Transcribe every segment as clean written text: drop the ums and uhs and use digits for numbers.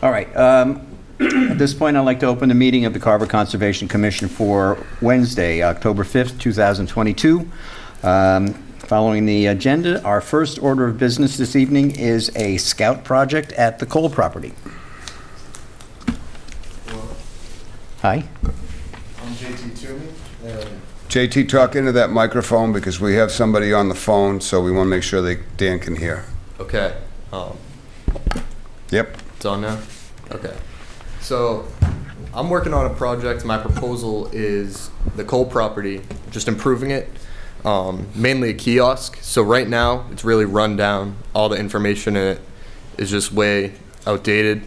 All right. At this point, I'd like to open the meeting of the Carver Conservation Commission for Wednesday, October 5th, 2022. Following the agenda, our first order of business this evening is a scout project at the Cole property. Hi. I'm JT Toomey. JT, talk into that microphone because we have somebody on the phone, so we want to make sure that Dan can hear. Okay. Yep. It's on now? Okay. So I'm working on a project. My proposal is the Cole property, just improving it, mainly a kiosk. So right now it's really run down. All the information in it is just way outdated.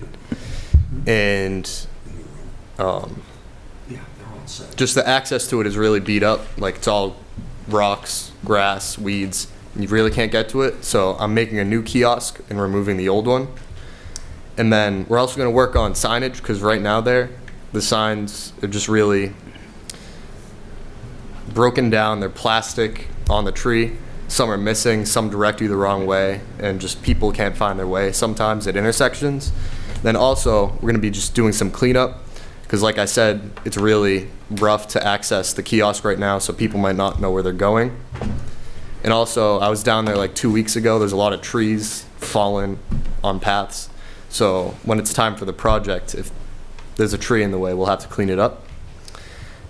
And just the access to it is really beat up. Like it's all rocks, grass, weeds, and you really can't get to it. So I'm making a new kiosk and removing the old one. And then we're also going to work on signage because right now the signs are just really broken down. They're plastic on the tree. Some are missing, some direct you the wrong way, and just people can't find their way sometimes at intersections. Then also we're going to be just doing some cleanup because like I said, it's really rough to access the kiosk right now, so people might not know where they're going. And also I was down there like 2 weeks ago. There's a lot of trees fallen on paths. So when it's time for the project, if there's a tree in the way, we'll have to clean it up.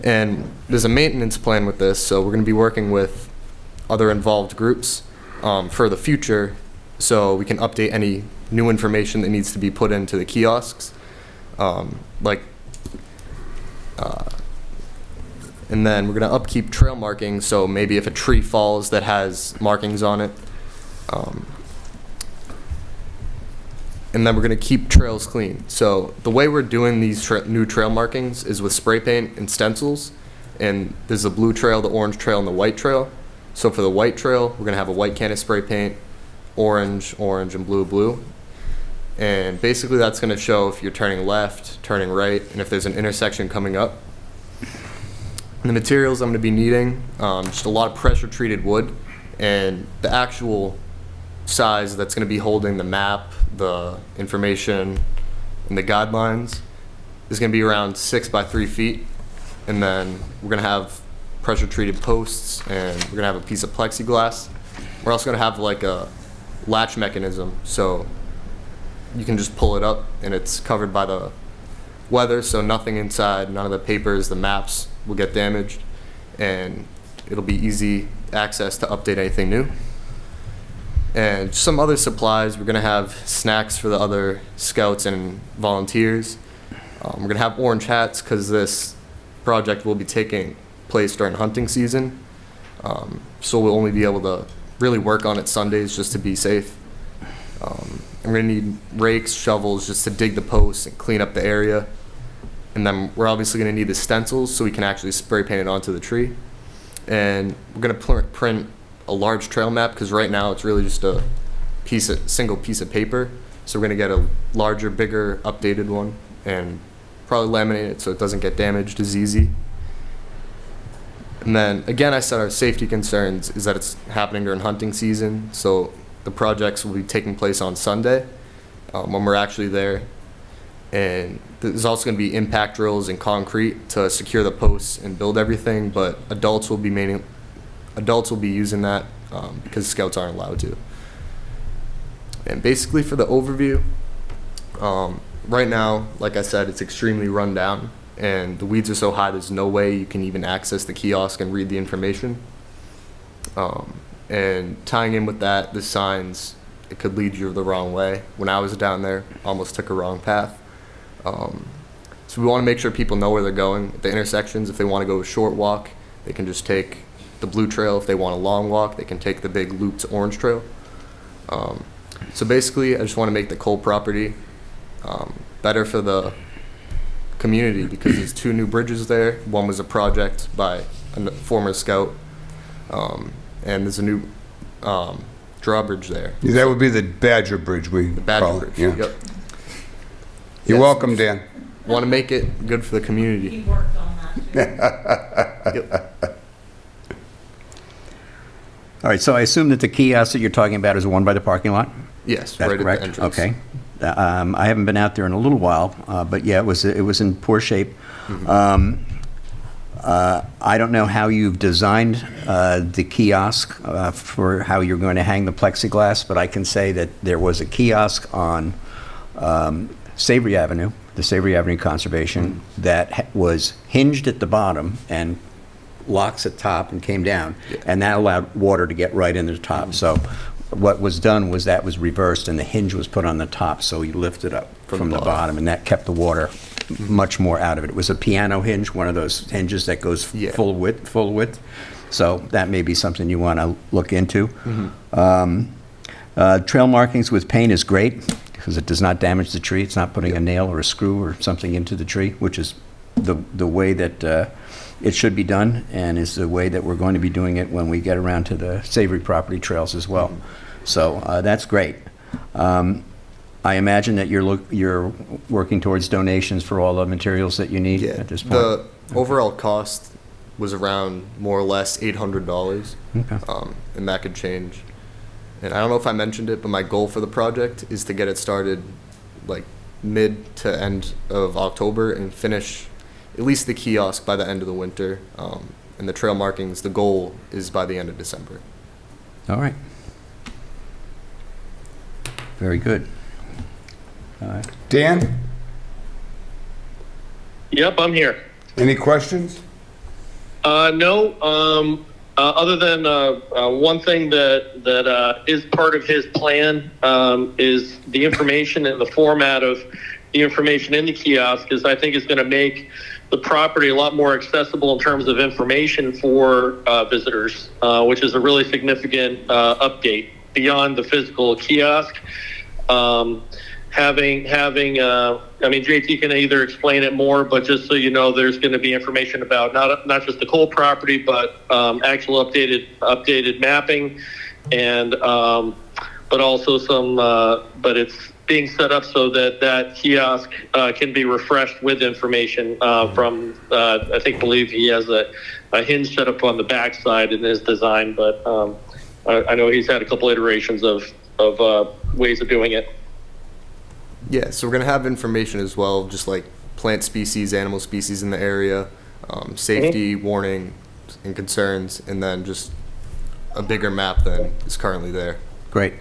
And there's a maintenance plan with this, so we're going to be working with other involved groups for the future so we can update any new information that needs to be put into the kiosks. And then we're going to upkeep trail markings, so maybe if a tree falls that has markings on it. And then we're going to keep trails clean. So the way we're doing these new trail markings is with spray paint and stencils. And there's the blue trail, the orange trail, and the white trail. So for the white trail, we're going to have a white can of spray paint, orange, orange, and blue, blue. And basically that's going to show if you're turning left, turning right, and if there's an intersection coming up. And the materials I'm going to be needing, just a lot of pressure treated wood, and the actual size that's going to be holding the map, the information, and the guidelines is going to be around 6 by 3 feet. And then we're going to have pressure treated posts, and we're going to have a piece of plexiglass. We're also going to have like a latch mechanism, so you can just pull it up and it's covered by the weather, so nothing inside, none of the papers, the maps will get damaged, and it'll be easy access to update anything new. And some other supplies, we're going to have snacks for the other scouts and volunteers. We're going to have orange hats because this project will be taking place during hunting season. So we'll only be able to really work on it Sundays just to be safe. I'm going to need rakes, shovels just to dig the posts and clean up the area. And then we're obviously going to need the stencils so we can actually spray paint it onto the tree. And we're going to print a large trail map because right now it's really just a single piece of paper. So we're going to get a larger, bigger, updated one and probably laminate it so it doesn't get damaged as easy. And then again, I said our safety concerns is that it's happening during hunting season. So the projects will be taking place on Sunday when we're actually there. And there's also going to be impact drills and concrete to secure the posts and build everything, but adults will be using that because scouts aren't allowed to. And basically for the overview, right now, like I said, it's extremely run down and the weeds are so high there's no way you can even access the kiosk and read the information. And tying in with that, the signs, it could lead you the wrong way. When I was down there, almost took a wrong path. So we want to make sure people know where they're going at the intersections. If they want to go a short walk, they can just take the blue trail. If they want a long walk, they can take the big looped orange trail. So basically, I just want to make the Cole property better for the community because there's 2 new bridges there. One was a project by a former scout, and there's a new drawbridge there. Yeah, that would be the Badger Bridge The Badger Bridge, Yeah. yep. You're welcome, Dan. Want to make it good for the community. He worked on that too. Yep. All right, so I assume that the kiosk that you're talking about is the one by the parking lot? Yes, That's right correct? at the entrance. Okay. I haven't been out there in a little while, but yeah, it was in poor shape. I don't know how you've designed the kiosk for how you're going to hang the plexiglass, but I can say that there was a kiosk on Savory Avenue, the Savory Avenue Conservation, that was hinged at the bottom and locks at top and came down, and that allowed water to get right in the top. So what was done was that was reversed, and the hinge was put on the top, so you lift it up from the bottom, and that kept the water much more out of it. It was a piano hinge, one of those hinges that goes full width. So that may be something you want to look into. Trail markings with paint is great because it does not damage the tree. It's not putting a nail or a screw or something into the tree, which is the way that it should be done, and is the way that we're going to be doing it when we get around to the Savory property trails as well. So that's great. I imagine that you're working towards donations for all the materials that you need at this point. The overall cost was around more or less $800, and that could change. And I don't know if I mentioned it, but my goal for the project is to get it started like mid to end of October and finish at least the kiosk by the end of the winter. And the trail markings, the goal is by the end of December. All right. Very good. Dan, Yep, I'm here. any questions? No, other than one thing that is part of his plan is the information and the format of the information in the kiosk is, I think, is going to make the property a lot more accessible in terms of information for visitors, which is a really significant update beyond the physical kiosk. Having, I mean, JT can either explain it more, but just so you know, there's going to be information about not just the Cole property, but actual updated mapping, and but also some, but it's being set up so that that kiosk can be refreshed with information from, I believe he has a hinge set up on the backside in his design, but I know he's had a couple iterations of ways of doing it. Yeah, so we're going to have information as well, just like plant species, animal species in the area, safety, warning, and concerns, and then just a bigger map than is currently there. Great.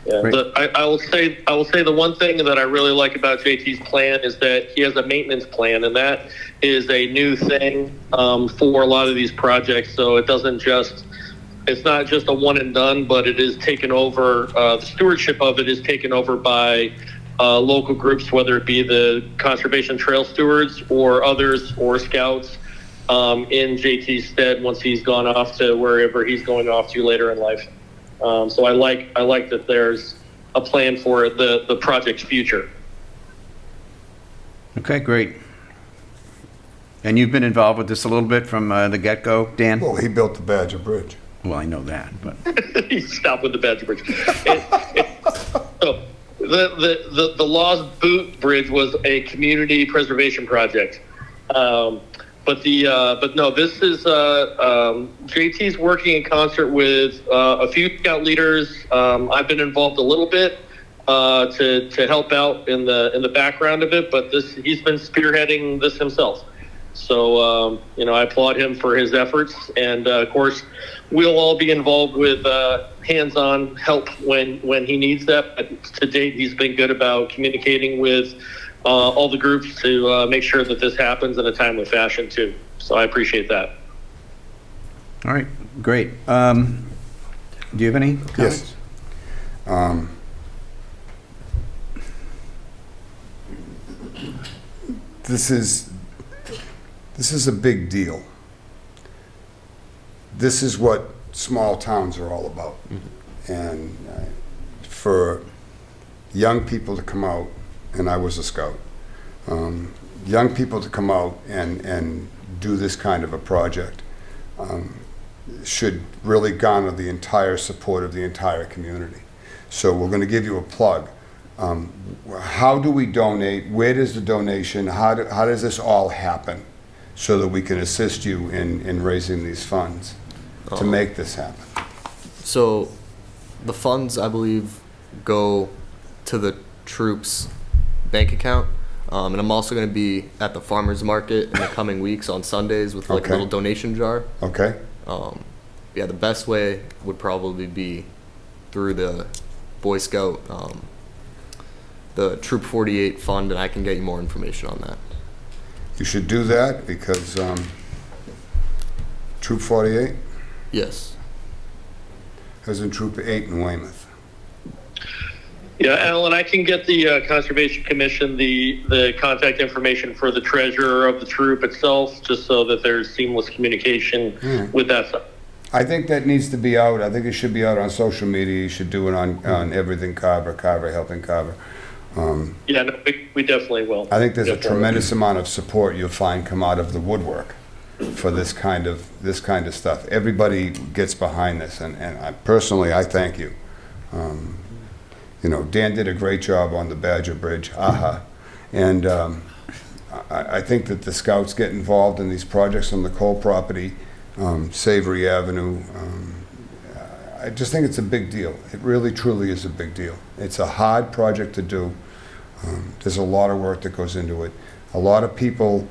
Yeah, Great. I will say the one thing that I really like about JT's plan is that he has a maintenance plan, and that is a new thing for a lot of these projects. So it's not just a one and done, but it is taken over. The stewardship of it is taken over by local groups, whether it be the Conservation Trail Stewards or others or scouts in JT's stead once he's gone off to wherever he's going off to later in life. So I like that there's a plan for the project's future. Okay, great. And you've been involved with this a little bit from the get-go, Dan? Well, he built the Badger Bridge. Well, I know that, but He stopped with the Badger Bridge. So the Lost Boot Bridge was a community preservation project. But no, this is JT's working in concert with a few scout leaders. I've been involved a little bit to help out in the background of it, but he's been spearheading this himself. So I applaud him for his efforts, and of course, we'll all be involved with hands-on help when he needs that. But to date, he's been good about communicating with all the groups to make sure that this happens in a timely fashion too. So I appreciate that. all right, great. Do you have any comments? Yes. This is a big deal. This is what small towns are all about. And for young people to come out, and I was a scout, young people to come out and do this kind of a project should really garner the entire support of the entire community. So we're going to give you a plug. How do we donate? Where does the donation, how does this all happen so that we can assist you in raising these funds to make this happen? So the funds, I believe, go to the troops bank account. And I'm also going to be at the farmer's market in the coming weeks on Sundays with like Okay. a little donation jar. Okay? Yeah, the best way would probably be through the Boy Scout, the Troop 48 fund, and I can get you more information on that. You should do that because Troop 48 Yes. is in Troop 8 in Weymouth. Yeah, Alan, I can get the Conservation Commission the contact information for the treasurer of the troop itself, just so that there's seamless communication with that stuff. I think that needs to be out. I think it should be out on social media. You should do it on everything Carver, Helping Carver. Yeah, no, we definitely will. I think there's a Definitely. tremendous amount of support you'll find come out of the woodwork for this kind of stuff. Everybody gets behind this, and I personally, I thank you. You know, Dan did a great job on the Badger Bridge, and I think that the scouts get involved in these projects on the Cole property, Savory Avenue. I just think it's a big deal. It really, truly is a big deal. It's a hard project to do. There's a lot of work that goes into it. A lot of people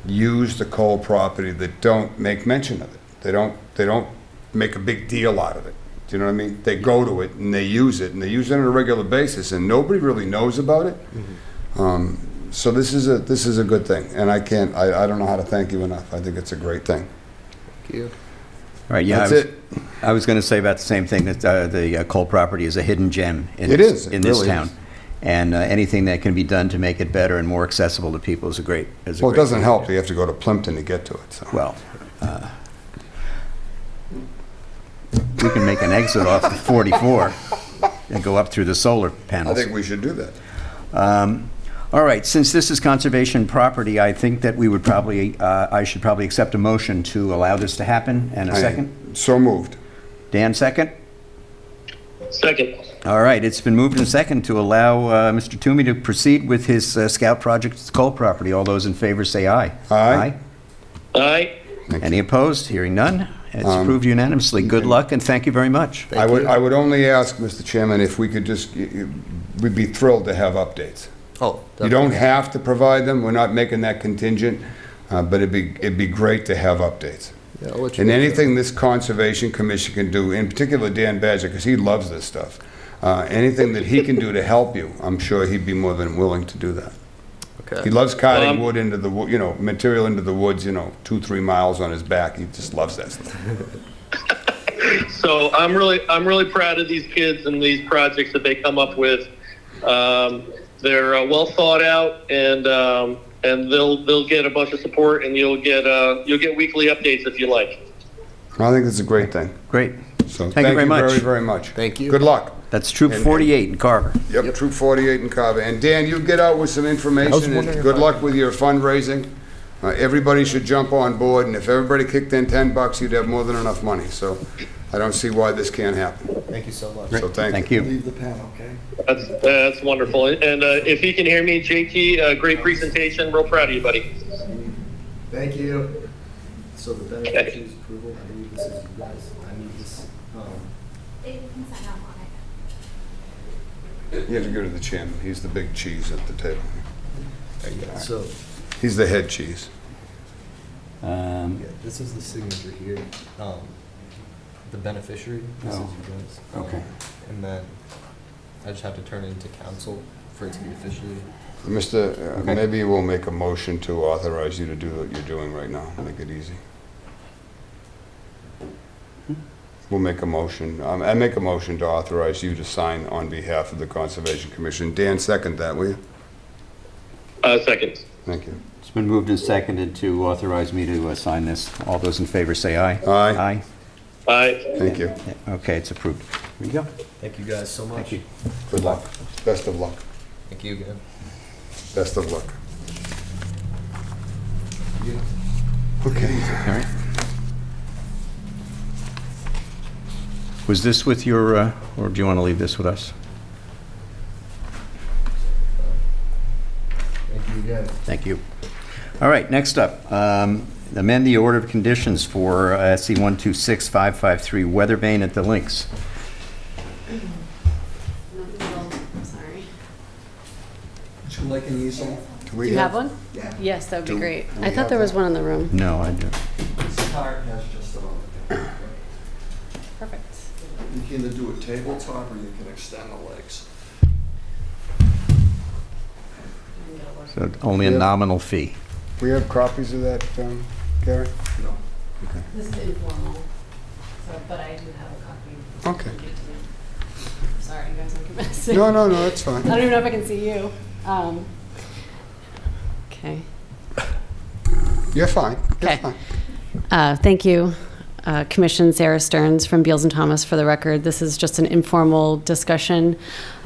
use the Cole property that don't make mention of it. They don't make a big deal out of it. Do you know what I mean? They go to it and they use it, and they use it on a regular basis, and nobody really knows about it. So this is a good thing, and I don't know how to thank you enough. I think it's a great thing. Thank you. All right, yeah. That's it. I was going to say about the same thing, that the Cole property is a hidden gem in It is. It in this really town. is. And anything that can be done to make it better and more accessible to people is a great Well, it great doesn't thing. help. You have to go to Plimpton to get to it. So. Well, we can make an exit off the 44 and go up through the solar I panels. think we should do that. All right, since this is conservation property, I think that we would probably, I should probably accept a motion to allow this to happen. And a second? So moved. Dan, second? Second. All right, it's been moved and second to allow Mr. Toomey to proceed with his scout project at the Cole property. All those in favor say aye. Aye. Aye. Any opposed? Hearing none. It's approved unanimously. Good luck, and thank you very much. I would only ask, Mr. Chairman, if we could just, we'd be thrilled to have updates. Oh, You don't have to provide them. We're not making that contingent, but it'd be great to have updates. Yeah, I'll let you And know. anything this Conservation Commission can do, in particular Dan Badger, because he loves this stuff, anything that he can do to help you, I'm sure he'd be more than willing to do that. Okay. He loves carting wood into the, material into the woods, 2-3 miles on his back. He just loves that stuff. So I'm really proud of these kids and these projects that they come up with. They're well thought out, and they'll get a bunch of support, and you'll get weekly updates if you like. I think it's a great thing. Great. So Thank you very much. very, very much. Thank you. Good luck. That's Troop And- 48 in Carver. Yep, Troop 48 in Carver. And Dan, you get out with some information, and good luck with your fundraising. Everybody should jump on board, and if everybody kicked in $10, you'd have more than enough money. So I don't see why this can't happen. Thank you so much. So thank Thank you. you. Leave the panel, okay? That's wonderful. And if you can hear me, JT, great presentation. Real proud of you, buddy. Thank you. So the beneficiary's approval, I believe this is you guys. I need this, They can sign off on it. You have to go to the chairman. He's the big cheese at the table. so, He's the head cheese. yeah, this is the signature here. The beneficiary, this is Oh. you guys. Okay. And then I just have to turn it into council for it to be officially. Mr., Okay. maybe we'll make a motion to authorize you to do what you're doing right now. Make it easy. We'll make a motion. I make a motion to authorize you to sign on behalf of the Conservation Commission. Dan, second that, will you? Second. Thank you. It's been moved and seconded to authorize me to sign this. All those in favor say aye. Aye. Aye. Aye. Thank you. Okay, it's approved. Here you go. Thank you guys so much. Thank you. Good luck. Best of luck. Thank you again. Best of luck. All right. Was this with your, or do you want to leave this with us? Thank you again. Thank you. All right, next up, amend the order of conditions for SC 126553 Weatherbane at the Lynx. I'm sorry. an easel? Do Do you have one? Yeah. Yes, that would be Do great. we I thought have there was one? one in the room. No, I do. This cart has just about everything. Perfect. You can either do a tabletop or you can extend the legs. So only a Yeah. nominal fee. We have copies of that, Gary? No. This is informal, so, but I do have a copy. Okay. Sorry, you guys, I'm messing. No, that's I fine. don't even know if I can see you. Okay. You're fine. You're Okay. fine. Thank you, Commission. Sarah Stearns from Beals and Thomas for the record. This is just an informal discussion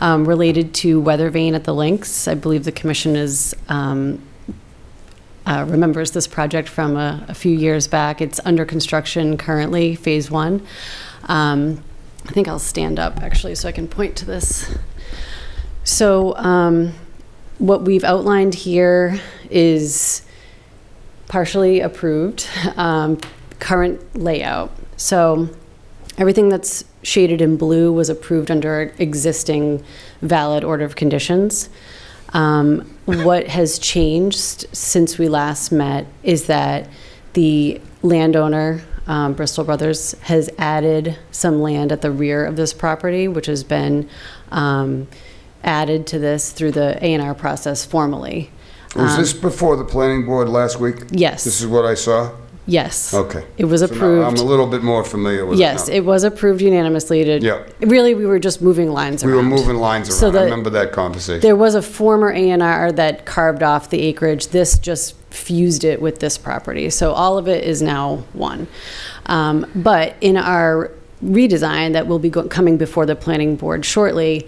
related to Weatherbane at the Lynx. I believe the Commission remembers this project from a few years back. It's under construction currently, phase 1. I think I'll stand up actually so I can point to this. So what we've outlined here is partially approved current layout. So everything that's shaded in blue was approved under existing valid order of conditions. What has changed since we last met is that the landowner, Bristol Brothers, has added some land at the rear of this property, which has been added to this through the A&R process formally. Was this before the planning board last week? Yes. This is what I saw? Yes. Okay. It was So now approved. I'm a little bit more familiar with it Yes, now. it was approved unanimously to. Yeah. Really, we were just moving lines around. We were moving lines So around. I the- remember that conversation. There was a former A&R that carved off the acreage. This just fused it with this property. So all of it is now one. But in our redesign that will be coming before the planning board shortly,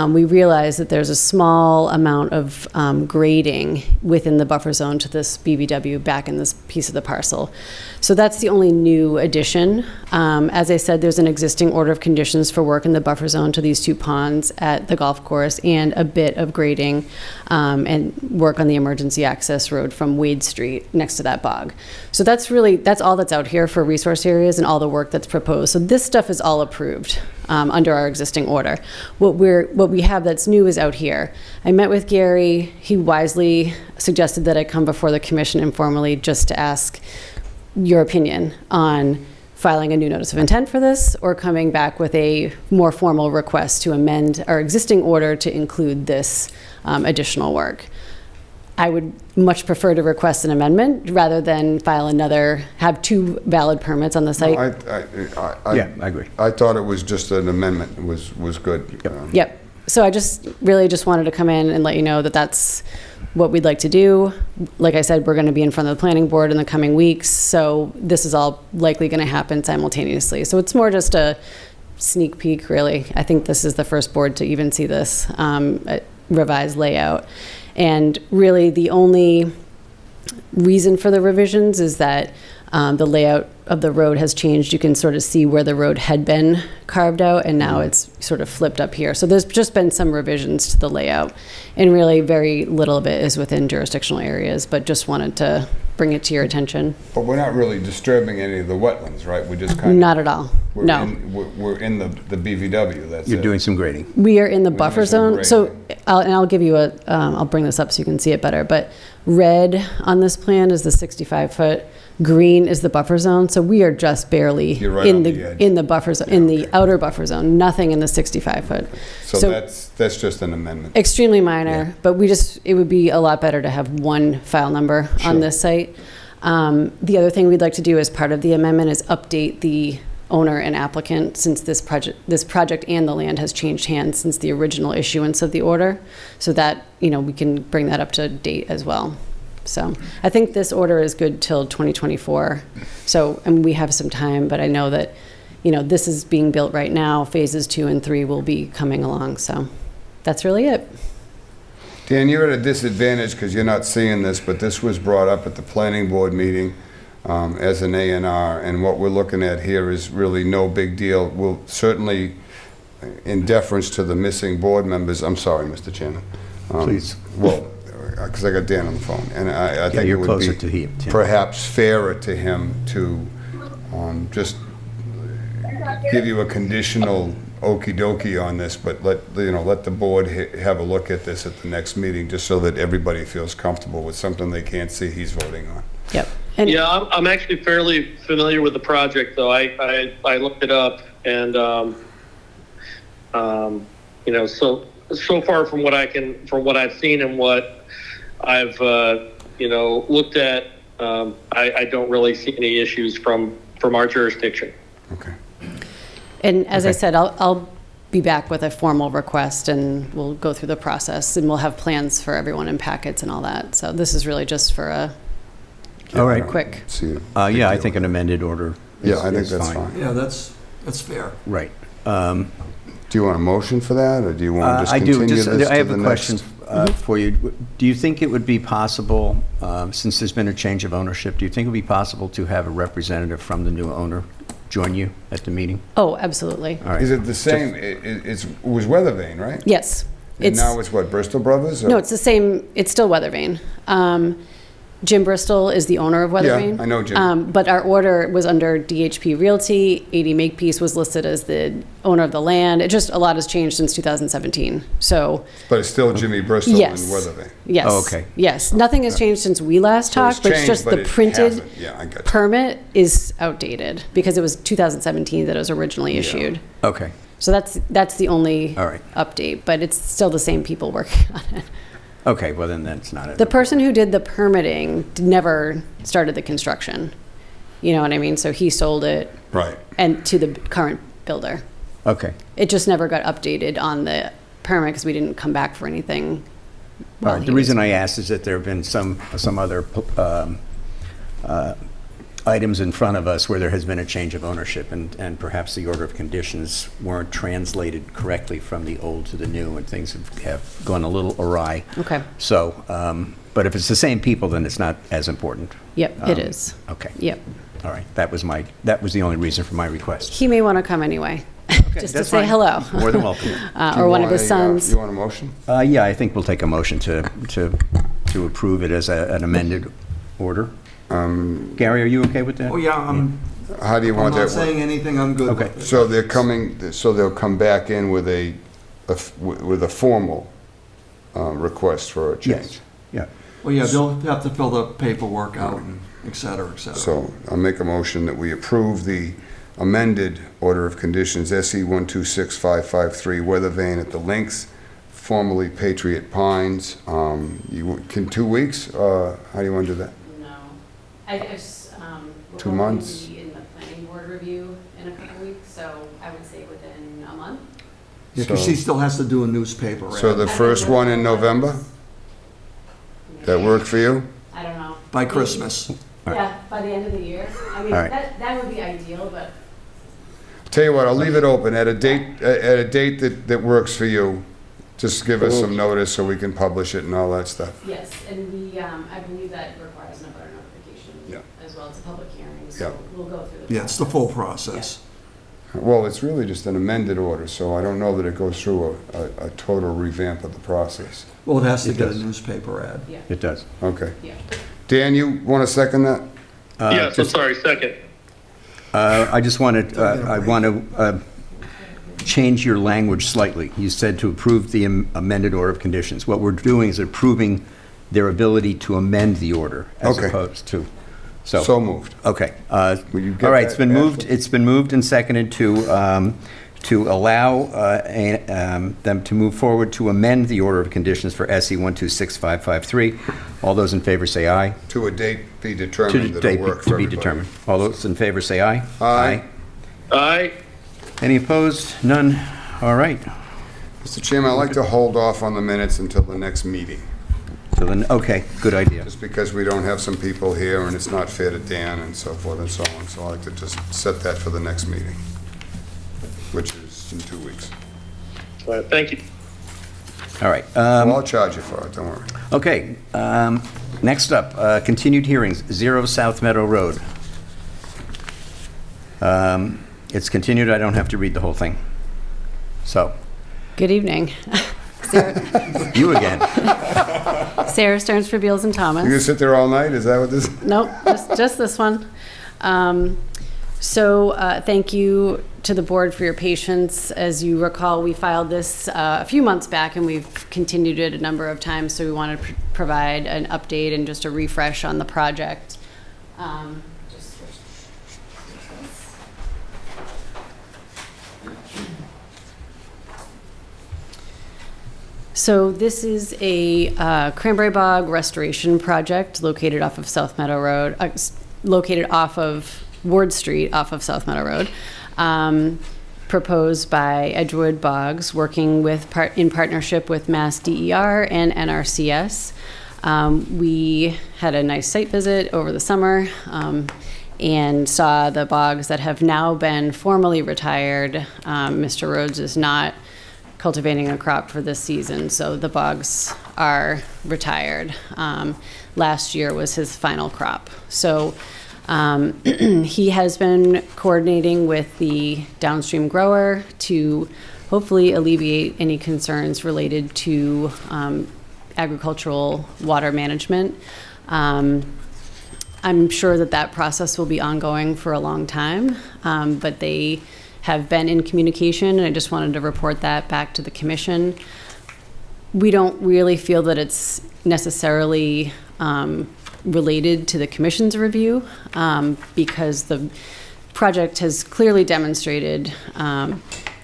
we realized that there's a small amount of grading within the buffer zone to this BBW back in this piece of the parcel. So that's the only new addition. As I said, there's an existing order of conditions for work in the buffer zone to these two ponds at the golf course and a bit of grading and work on the emergency access road from Wade Street next to that bog. So that's all that's out here for resource areas and all the work that's proposed. So this stuff is all approved under our existing order. What we have that's new is out here. I met with Gary. He wisely suggested that I come before the commission informally just to ask your opinion on filing a new notice of intent for this or coming back with a more formal request to amend our existing order to include this additional work. I would much prefer to request an amendment rather than have two valid permits on the site. Yeah, I agree. I thought it was just an amendment. It was good. Yep. So I just wanted to come in and let you know that that's what we'd like to do. Like I said, we're going to be in front of the planning board in the coming weeks, so this is all likely going to happen simultaneously. So it's more just a sneak peek, really. I think this is the first board to even see this revised layout. And really the only reason for the revisions is that the layout of the road has changed. You can sort of see where the road had been carved out, and now it's sort of flipped up here. So there's just been some revisions to the layout, and really very little of it is within jurisdictional areas, but just wanted to bring it to your attention. But we're not really disturbing any of the wetlands, right? We're just kind of... Not at all, no. We're in the BVW, that's it. You're doing some grading. We are in the buffer doing some zone, so grading. I'll give you I'll bring this up so you can see it better, but red on this plan is the 65-foot, green is the buffer zone, so we are just barely You're right in on the the edge. in the buffer zone, Yeah, in the okay. outer buffer zone, nothing in the 65-foot. So that's just an amendment. Extremely minor, Yeah. but it would be a lot better to have one file number Sure. on this site. The other thing we'd like to do as part of the amendment is update the owner and applicant, since this project and the land has changed hands since the original issuance of the order, so that, we can bring that up to date as well. So I think this order is good till 2024. So, and we have some time, but I know that, this is being built right now. Phases 2 and 3 will be coming along. So that's really it. Dan, you're at a disadvantage because you're not seeing this, but this was brought up at the planning board meeting as an A&R, and what we're looking at here is really no big deal. We'll certainly, in deference to the missing board members, I'm sorry, Mr. Chairman. Please. Well, because I got Dan on the phone, and I think it you're would closer be to him, Tim. perhaps fairer to him to just give you a conditional okey dokey on this, but let the board have a look at this at the next meeting, just so that everybody feels comfortable with something they can't see he's voting on. Yep. And Yeah, I'm actually fairly familiar with the project, though. I looked it up, and so far from what I've seen and what I've looked at, I don't really see any issues from our jurisdiction. Okay. And as I said, I'll be back with a formal request, and we'll go through the process, and we'll have plans for everyone in packets and all that. So this is really just for a All right. quick. See, Yeah, I think an amended order Yeah, I think is that's fine. Yeah, that's fair. Right. Do you want a motion for that, or do you want to just I continue do. this to the next? I have a question for you. Do you think it would be possible, since there's been a change of ownership, do you think it would be possible to have a representative from the new owner join you at the meeting? Oh, absolutely. All right. Is it the same? It was Weatherbane, right? Yes. And now it's what, Bristol Brothers? or- No, it's the same. It's still Weatherbane. Jim Bristol is the owner of Weatherbane. I know Jim. But our order was under DHP Realty. 80 Makepeace was listed as the owner of the land. It just, a lot has changed since 2017. So, But it's still Jimmy Bristol and yes. Weatherbane. Yes. Oh, okay. Yes. Nothing has changed since we last So it's talked, but it's changed, just but the it printed hasn't. Yeah, I got you. permit is outdated because it was 2017 that it was originally issued. Okay. So that's the only All right. update, but it's still the same people working on it. Okay, well, then that's not it. The person who did the permitting never started the construction. You know what I mean? So he sold it Right. and to the current builder. Okay. It just never got updated on the permit because we didn't come back for anything. All while right. he The reason was- I asked is that there have been some other items in front of us where there has been a change of ownership, and perhaps the order of conditions weren't translated correctly from the old to the new, and things have gone a little awry. Okay. So, but if it's the same people, then it's not as important. Yep, it is. Okay. Yep. All right. That was the only reason for my request. He may want to come anyway, just to that's say fine. hello. More than welcome. Do you Or one of want his sons. You want a motion? Yeah, I think we'll take a motion to approve it as an amended order. Gary, are you okay with that? Oh, yeah, How do you I'm want not that? saying anything, I'm good Okay. with it. So they'll come back in with a formal request for a change. Yes. Yeah. Well, yeah, they'll have to fill the paperwork out and et cetera, et cetera. So I'll make a motion that we approve the amended order of conditions, SE 126553, Weatherbane at the Lynx, formerly Patriot Pines. Can 2 weeks? How do you want to do that? No. I just, 2 months? Be in the planning board review in a couple weeks, so I would say within a month. Yeah, because she still has to do a newspaper So ad the first one in November? That work for you? I don't know. by Christmas. All right. Yeah, by the end of the year. I mean, All right. that would be ideal, but Tell you what, I'll leave it open at a date that works for you. Just give us some notice so we can publish it and all that stuff. yes, and we, I believe that requires an abutter notification Yeah. as well. It's a public hearing, Yeah. so we'll go through the Yeah, it's the full process. Well, it's really just an amended order, so I don't know that it goes through a total revamp of the process. Well, it has to It get a does. newspaper ad. Yeah, It does. Okay. yeah. Dan, you want to second that? Yes, I'm just- sorry, second. I just wanted, I want to change your language slightly. You said to approve the amended order of conditions. What we're doing is approving their ability to amend the order as Okay. opposed to, So moved. okay. Will you get All right, that, it's been moved, Ashley? it's been moved and seconded to allow them to move forward to amend the order of conditions for SE 126553. All those in favor say aye. To a date be To determined the that'll date work for to be everybody. determined. All those in favor say aye. Aye. Aye. Any opposed? None? All right. Mr. Chairman, I'd like to hold off on the minutes until the next meeting, So then, okay, good idea. just because we don't have some people here and it's not fair to Dan and so forth and so on. So I'd like to just set that for the next meeting, which is in 2 weeks. All right, thank you. All right. Well, I'll charge you for it, don't worry. Okay, next up, continued hearings, 0 South Meadow Road. It's continued, I don't have to read the whole thing. So, Good evening. Sarah, you again. Sarah Stearns for Beals and Thomas. You gonna sit there all night? Is that what this? Nope, just this one. So thank you to the board for your patience. As you recall, we filed this a few months back and we've continued it a number of times. So we want to provide an update and just a refresh on the project. So this is a Cranberry Bog restoration project located off of South Meadow Road, located off of Ward Street off of South Meadow Road, proposed by Edgewood Boggs, working in partnership with Mass DER and NRCS. We had a nice site visit over the summer and saw the bogs that have now been formally retired. Mr. Rhodes is not cultivating a crop for this season, so the bogs are retired. Last year was his final crop. So he has been coordinating with the downstream grower to hopefully alleviate any concerns related to agricultural water management. I'm sure that process will be ongoing for a long time, but they have been in communication, and I just wanted to report that back to the commission. We don't really feel that it's necessarily related to the commission's review because the project has clearly demonstrated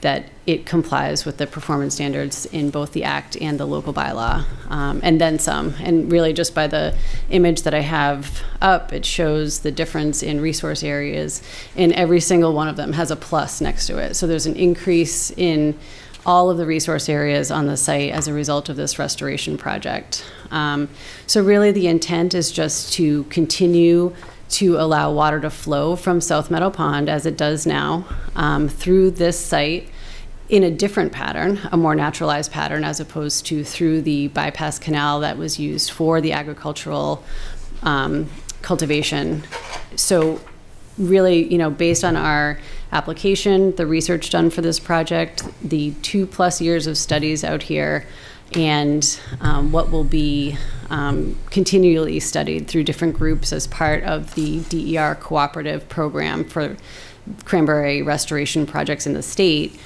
that it complies with the performance standards in both the Act and the local bylaw, and then some. And really just by the image that I have up, it shows the difference in resource areas, and every single one of them has a plus next to it. So there's an increase in all of the resource areas on the site as a result of this restoration project. So really the intent is just to continue to allow water to flow from South Meadow Pond, as it does now, through this site in a different pattern, a more naturalized pattern, as opposed to through the bypass canal that was used for the agricultural cultivation. So really, based on our application, the research done for this project, the 2+ years of studies out here, and what will be continually studied through different groups as part of the DER cooperative program for cranberry restoration projects in the state,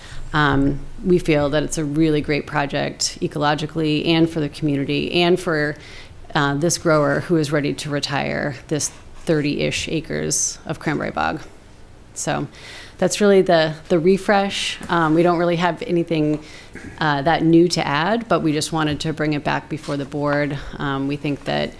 we feel that it's a really great project ecologically and for the community and for this grower who is ready to retire this 30-ish acres of cranberry bog. So that's really the refresh. We don't really have anything that new to add, but we just wanted to bring it back before the board. We think that,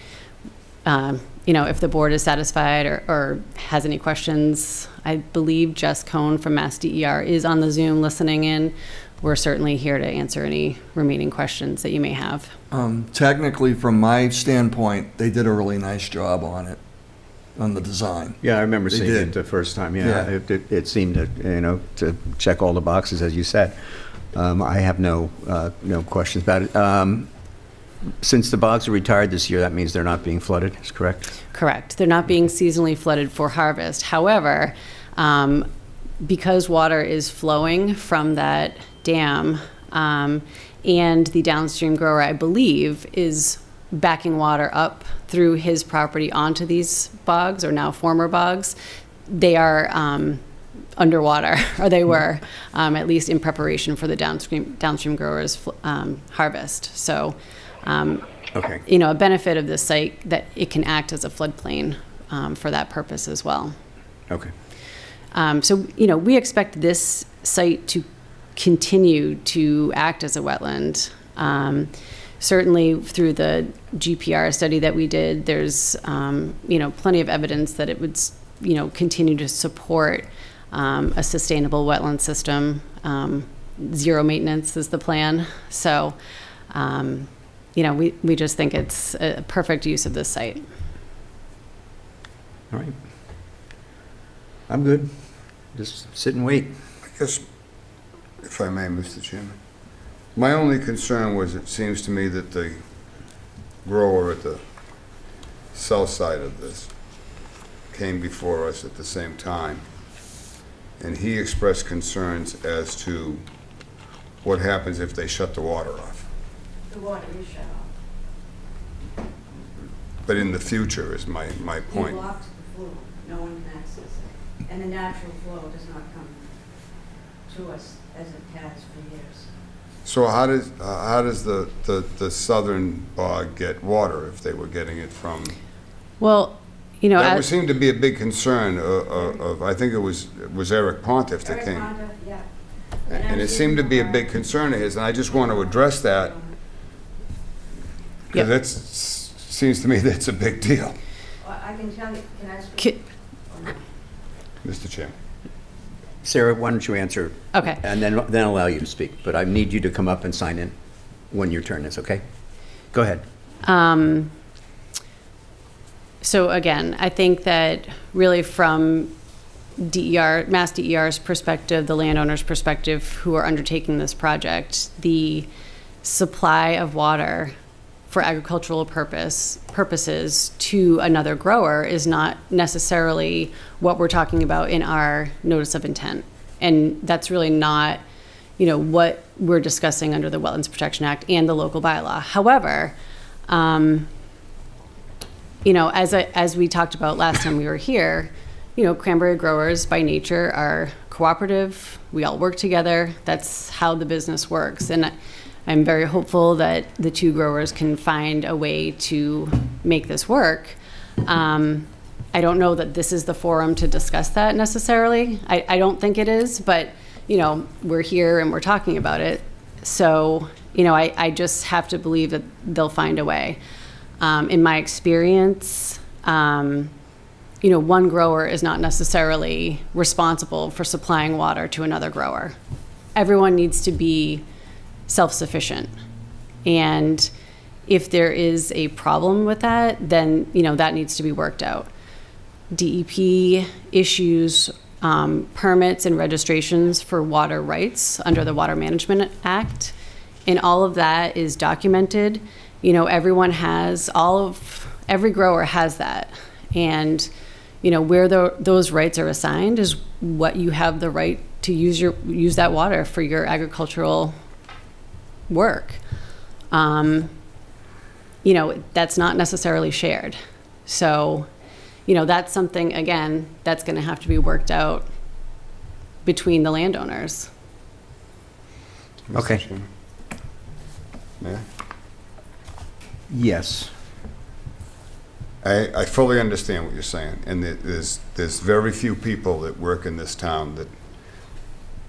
if the board is satisfied or has any questions, I believe Jess Cohn from Mass DER is on the Zoom listening in. We're certainly here to answer any remaining questions that you may have. Technically, from my standpoint, they did a really nice job on it, on the design. Yeah, I remember seeing did. it the first time. Yeah. It seemed to check all the boxes, as you said. I have no questions about it. Since the bogs are retired this year, that means they're not being flooded, is correct? Correct. They're not being seasonally flooded for harvest. However, because water is flowing from that dam, and the downstream grower, I believe, is backing water up through his property onto these bogs, or now former bogs, they are underwater, or they were, at least in preparation for the downstream growers' harvest. So, Okay. a benefit of this site that it can act as a floodplain for that purpose as well. Okay. So, we expect this site to continue to act as a wetland. Certainly through the GPR study that we did, there's, plenty of evidence that it would, continue to support a sustainable wetland system. Zero maintenance is the plan. So, we just think it's a perfect use of this site. All right. I'm good. Just sit and wait. I guess, if I may, Mr. Chairman, my only concern was it seems to me that the grower at the south side of this came before us at the same time, and he expressed concerns as to what happens if they shut the water off. The water is shut off. But in the future is my point. He blocks the flow. No one can access it. And the natural flow does not come to us as it has for years. So how does the southern bog get water if they were getting it from? Well, you know, That would seem to be a big concern of I think it was Eric Pontiff that Eric came. Pontiff, yeah. And it seemed to be a big concern of his, and I just want to address that, Yep. because that seems to me that's a big deal, Well, I can tell you, can I speak? Ki- Or no? Mr. Chairman. Sarah, why don't you answer? Okay. And then I'll allow you to speak, but I need you to come up and sign in when your turn is, okay? Go ahead. So again, I think that really from DER, Mass DER's perspective, the landowner's perspective who are undertaking this project, the supply of water for agricultural purposes to another grower is not necessarily what we're talking about in our notice of intent. And that's really not, you know, what we're discussing under the Wetlands Protection Act and the local bylaw. However, you know, as we talked about last time we were here, you know, cranberry growers by nature are cooperative. We all work together. That's how the business works. And I'm very hopeful that the two growers can find a way to make this work. I don't know that this is the forum to discuss that necessarily. I don't think it is, but, you know, we're here and we're talking about it. So, you know, I just have to believe that they'll find a way. In my experience, you know, one grower is not necessarily responsible for supplying water to another grower. Everyone needs to be self-sufficient. And if there is a problem with that, then, you know, that needs to be worked out. DEP issues permits and registrations for water rights under the Water Management Act, and all of that is documented. You know, everyone has every grower has that. And, you know, where those rights are assigned is what you have the right to use that water for your agricultural work. You know, that's not necessarily shared. So, you know, that's something, again, that's going to have to be worked out between the landowners. Okay. Mr. Chairman. May I? Yes. I fully understand what you're saying, and there's very few people that work in this town that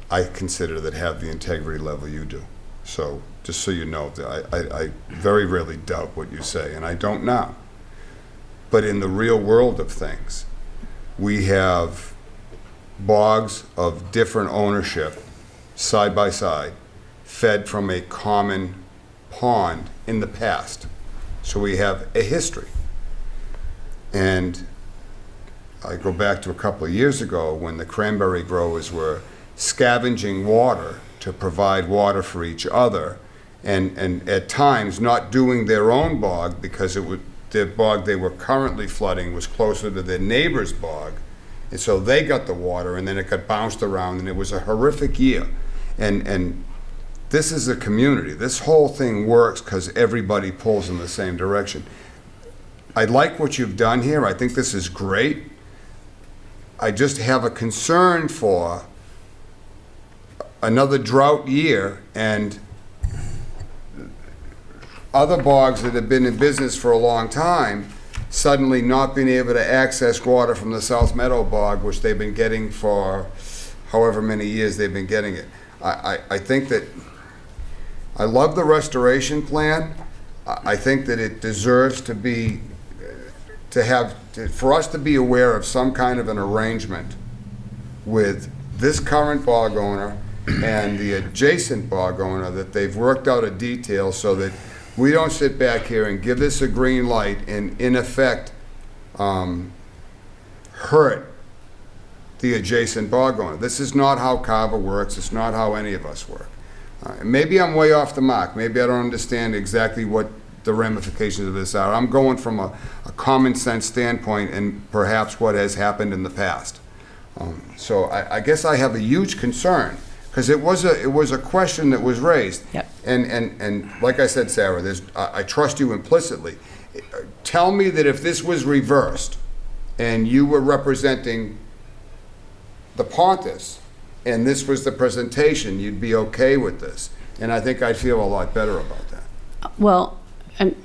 I consider that have the integrity level you do. So just so you know, I very rarely doubt what you say, and I don't now. But in the real world of things, we have bogs of different ownership, side by side, fed from a common pond in the past. So we have a history. And I go back to a couple of years ago when the cranberry growers were scavenging water to provide water for each other, and at times not doing their own bog because the bog they were currently flooding was closer to their neighbor's bog. And so they got the water, and then it got bounced around, and it was a horrific year. And this is a community. This whole thing works because everybody pulls in the same direction. I like what you've done here. I think this is great. I just have a concern for another drought year and other bogs that have been in business for a long time suddenly not being able to access water from the South Meadow bog, which they've been getting for however many years they've been getting it. I think that I love the restoration plan. I think that it deserves to be for us to be aware of some kind of an arrangement with this current bog owner and the adjacent bog owner, that they've worked out a detail so that we don't sit back here and give this a green light and in effect hurt the adjacent bog owner. This is not how Carver works. It's not how any of us work. Maybe I'm way off the mark. Maybe I don't understand exactly what the ramifications of this are. I'm going from a common sense standpoint and perhaps what has happened in the past. So I guess I have a huge concern because it was a question that was raised. Yep. And like I said, Sarah, I trust you implicitly. Tell me that if this was reversed and you were representing the Pontus, and this was the presentation, you'd be okay with this. And I think I'd feel a lot better about that. Well,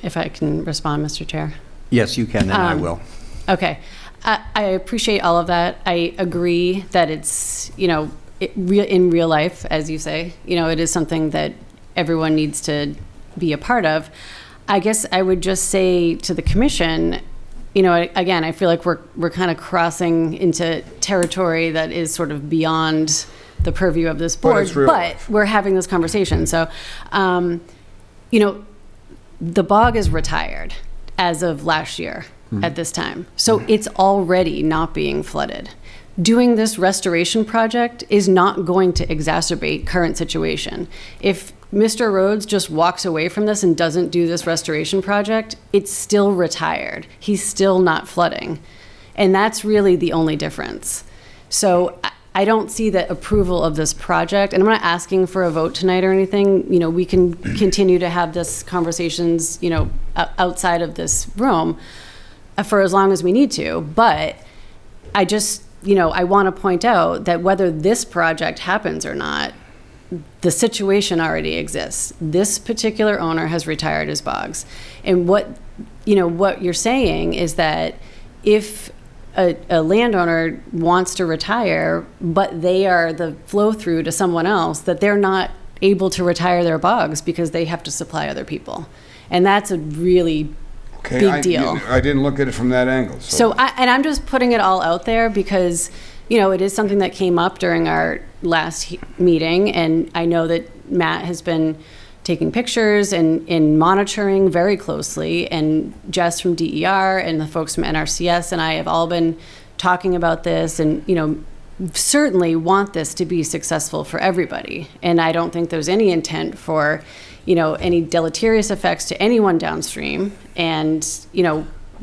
if I can respond, Mr. Chair. Yes, you can, and I will. Okay. I appreciate all of that. I agree that it's, in real life, as you say, it is something that everyone needs to be a part of. I guess I would just say to the commission, again, I feel like we're kind of crossing into territory that is sort of beyond the purview of this board, but we're having this conversation. So, the bog is retired as of last year at this time. So it's already not being flooded. Doing this restoration project is not going to exacerbate current situation. If Mr. Rhodes just walks away from this and doesn't do this restoration project, it's still retired. He's still not flooding. And that's really the only difference. So I don't see the approval of this project, and I'm not asking for a vote tonight or anything. We can continue to have this conversations, outside of this room for as long as we need to. But I just, I want to point out that whether this project happens or not, the situation already exists. This particular owner has retired his bogs. And what you're saying is that if a landowner wants to retire, but they are the flow through to someone else, that they're not able to retire their bogs because they have to supply other people. And that's a really big deal. I didn't look at it from that angle. So I'm just putting it all out there because, it is something that came up during our last meeting, and I know that Matt has been taking pictures and monitoring very closely, and Jess from DER and the folks from NRCS and I have all been talking about this, and certainly want this to be successful for everybody. And I don't think there's any intent for any deleterious effects to anyone downstream. And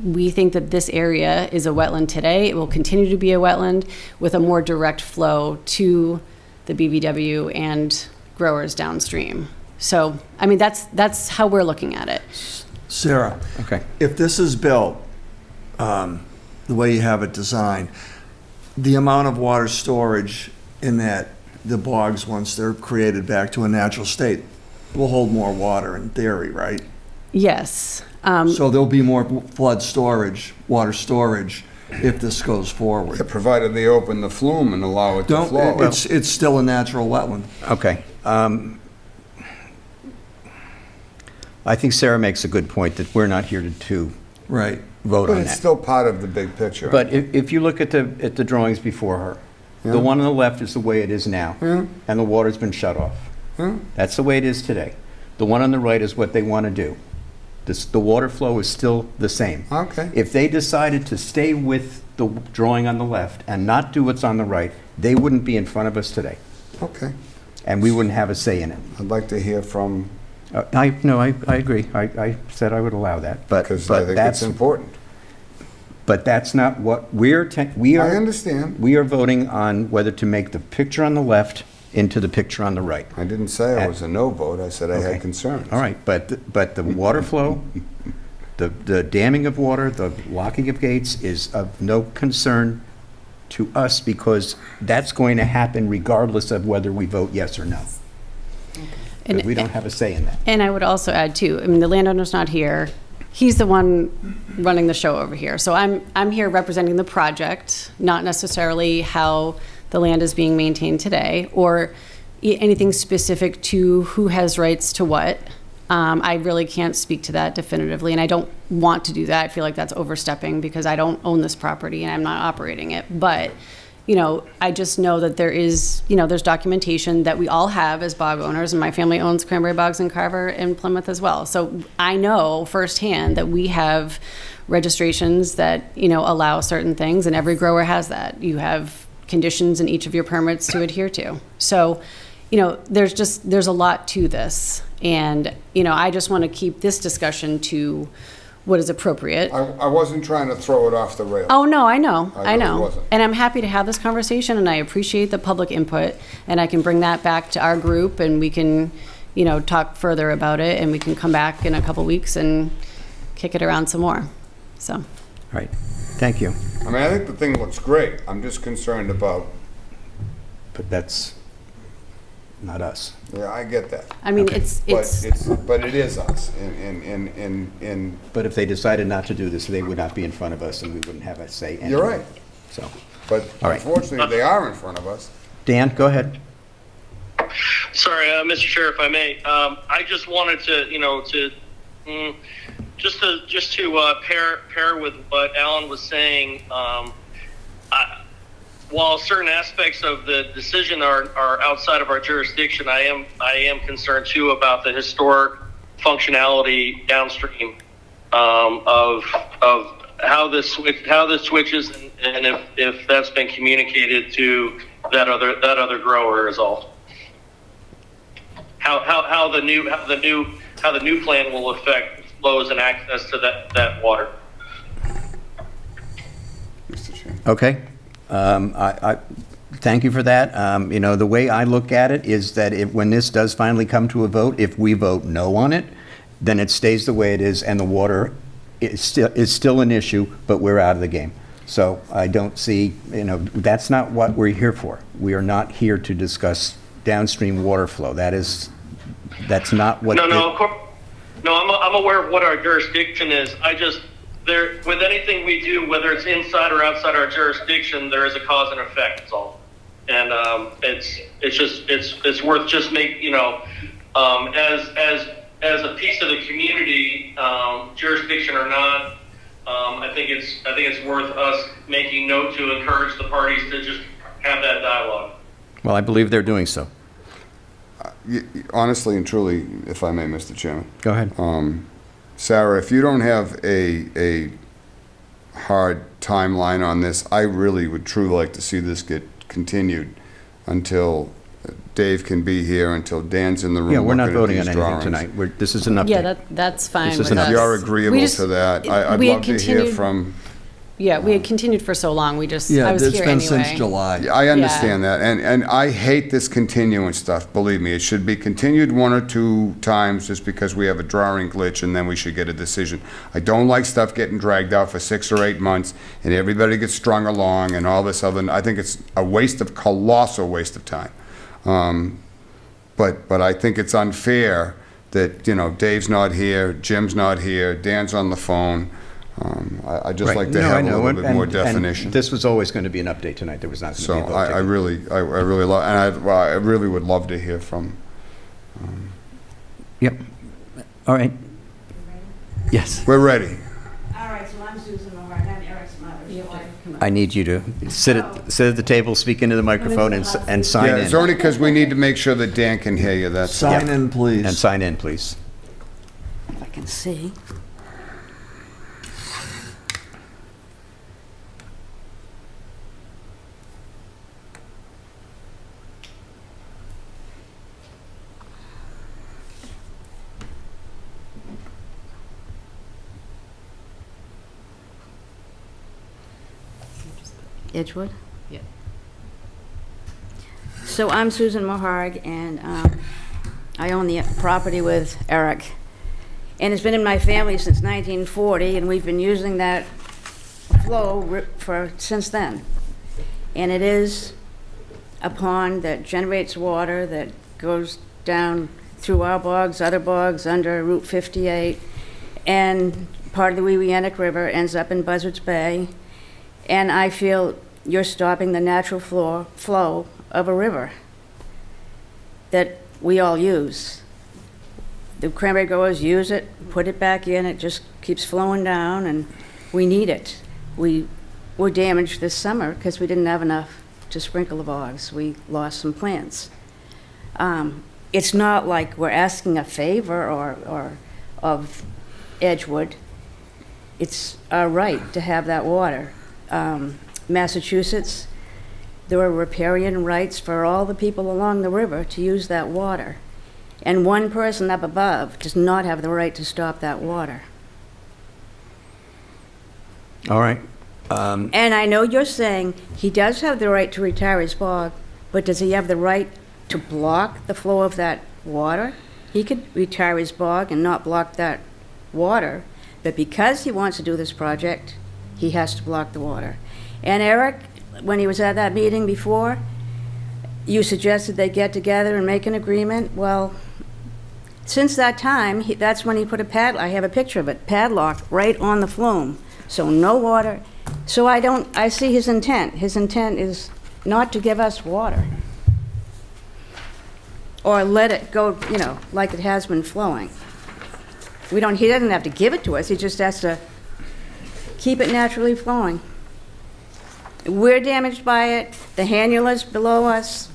we think that this area is a wetland today. It will continue to be a wetland with a more direct flow to the BVW and growers downstream. So, that's how we're looking at it. Sarah, Okay. if this is built the way you have it designed, the amount of water storage in the bogs, once they're created back to a natural state, will hold more water in theory, right? Yes. So there'll be more flood storage, water storage, if this goes forward. Yeah, provided they open the flume and allow it to flow. It's still a natural wetland. Okay. I think Sarah makes a good point that we're not here to Right. vote But on it's that. still part of the big picture. But if you look at the drawings before her, the one on the left is the way it is now, and the water's been shut off. That's the way it is today. The one on the right is what they want to do. The water flow is still the same. Okay. If they decided to stay with the drawing on the left and not do what's on the right, they wouldn't be in front of us today, Okay. and we wouldn't have a say in it. I'd like to hear from, I agree. I said I would allow that, but because I think it's important. But that's not what we I are. understand. We are voting on whether to make the picture on the left into the picture on the right. I didn't say I was a no vote. I said I Okay. had concerns. All right, but the water flow, the damming of water, the locking of gates is of no concern to us because that's going to happen regardless of whether we vote yes or no. Because we don't have a say in that. And I would also add too, the landowner's not here. He's the one running the show over here. So I'm here representing the project, not necessarily how the land is being maintained today or anything specific to who has rights to what. I really can't speak to that definitively, and I don't want to do that. I feel like that's overstepping because I don't own this property and I'm not operating it. But, I just know that there is, there's documentation that we all have as bog owners, and my family owns Cranberry bogs in Carver and Plymouth as well. So I know firsthand that we have registrations that, allow certain things, and every grower has that. You have conditions in each of your permits to adhere to. So, there's a lot to this. And, I just want to keep this discussion to what is appropriate. I wasn't trying to throw it off the rails. Oh, no, I know. I really wasn't. And I'm happy to have this conversation, and I appreciate the public input, and I can bring that back to our group, and we can, talk further about it, and we can come back in a couple weeks and kick it around some more. So. All right, thank you. I think the thing looks great. I'm just concerned about but that's not us. Yeah, I get that. I mean, Okay. But it is us, in But if they decided not to do this, they would not be in front of us, and we wouldn't have a say anyway. You're right. So, but All right. unfortunately, they are in front of us. Dan, go ahead. Sorry, Mr. Chair, if I may, I just wanted to, just to pair with what Alan was saying. While certain aspects of the decision are outside of our jurisdiction, I am concerned too about the historic functionality downstream of how this switches, and if that's been communicated to that other grower is all. How the new plan will affect flows and access to that water. Mr. Chairman. Okay. I thank you for that. The way I look at it is that when this does finally come to a vote, if we vote no on it, then it stays the way it is, and the water is still an issue, but we're out of the game. So I don't see, that's not what we're here for. We are not here to discuss downstream water flow. That's not what. No, of course. No, I'm aware of what our jurisdiction is. With anything we do, whether it's inside or outside our jurisdiction, there is a cause and effect. That's all. And it's worth just as a piece of the community, jurisdiction or not. I think it's worth us making note to encourage the parties to just have that dialogue. Well, I believe they're doing so. Honestly and truly, if I may, Mr. Chairman. Go ahead. Sarah, if you don't have a hard timeline on this, I really would truly like to see this get continued until Dave can be here, until Dan's in the room. Yeah, we're not looking at voting on these anything drawings. tonight. This is an update. Yeah, that's fine This with is an us. If you're agreeable We just- to that, I'd we had love to hear continued- from. Yeah, we had continued for so long, I Yeah, was it's here been anyway. since July. Yeah, I understand that, and I hate this continuing stuff, believe me. It should be continued one or two times just because we have a drawing glitch, and then we should get a decision. I don't like stuff getting dragged out for 6 or 8 months, and everybody gets strung along and all this other, I think it's a colossal waste of time. But I think it's unfair that, Dave's not here, Jim's not here, Dan's on the phone. I'd just Right. like to No, have I a know. little bit more And definition. this was always going to be an update tonight. There was not going to So be a vote I taken. really love, and I really would love to hear from. Yep. All right. Yes. We're ready. All right, so I'm Susan Maharg, I'm Eric's mother. So I need you to sit at the table, speak into the microphone, and sign Yeah, in. it's only because we need to make sure that Dan can hear you, that's all. Sign in, please. And sign in, please. if I can see. Edgewood? Yeah. So I'm Susan Maharg, and I own the property with Eric. And it's been in my family since 1940, and we've been using that flow since then. And it is a pond that generates water that goes down through our bogs, other bogs, under Route 58, and part of the Weewianick River ends up in Buzzards Bay. And I feel you're stopping the natural flow of a river that we all use. The cranberry growers use it, put it back in, it just keeps flowing down, and we need it. We were damaged this summer because we didn't have enough to sprinkle the bogs. We lost some plants. It's not like we're asking a favor or of Edgewood. It's our right to have that water. Massachusetts, there are riparian rights for all the people along the river to use that water. And one person up above does not have the right to stop that water. All right. And I know you're saying he does have the right to retire his bog, but does he have the right to block the flow of that water? He could retire his bog and not block that water, but because he wants to do this project, he has to block the water. And Eric, when he was at that meeting before, You suggested they get together and make an agreement. Well, since that time, that's when he put I have a picture of it, padlock right on the flume. So no water. So I see his intent. His intent is not to give us water. Or let it go, like it has been flowing. He doesn't have to give it to us, he just has to keep it naturally flowing. We're damaged by it, the Hannulars below us,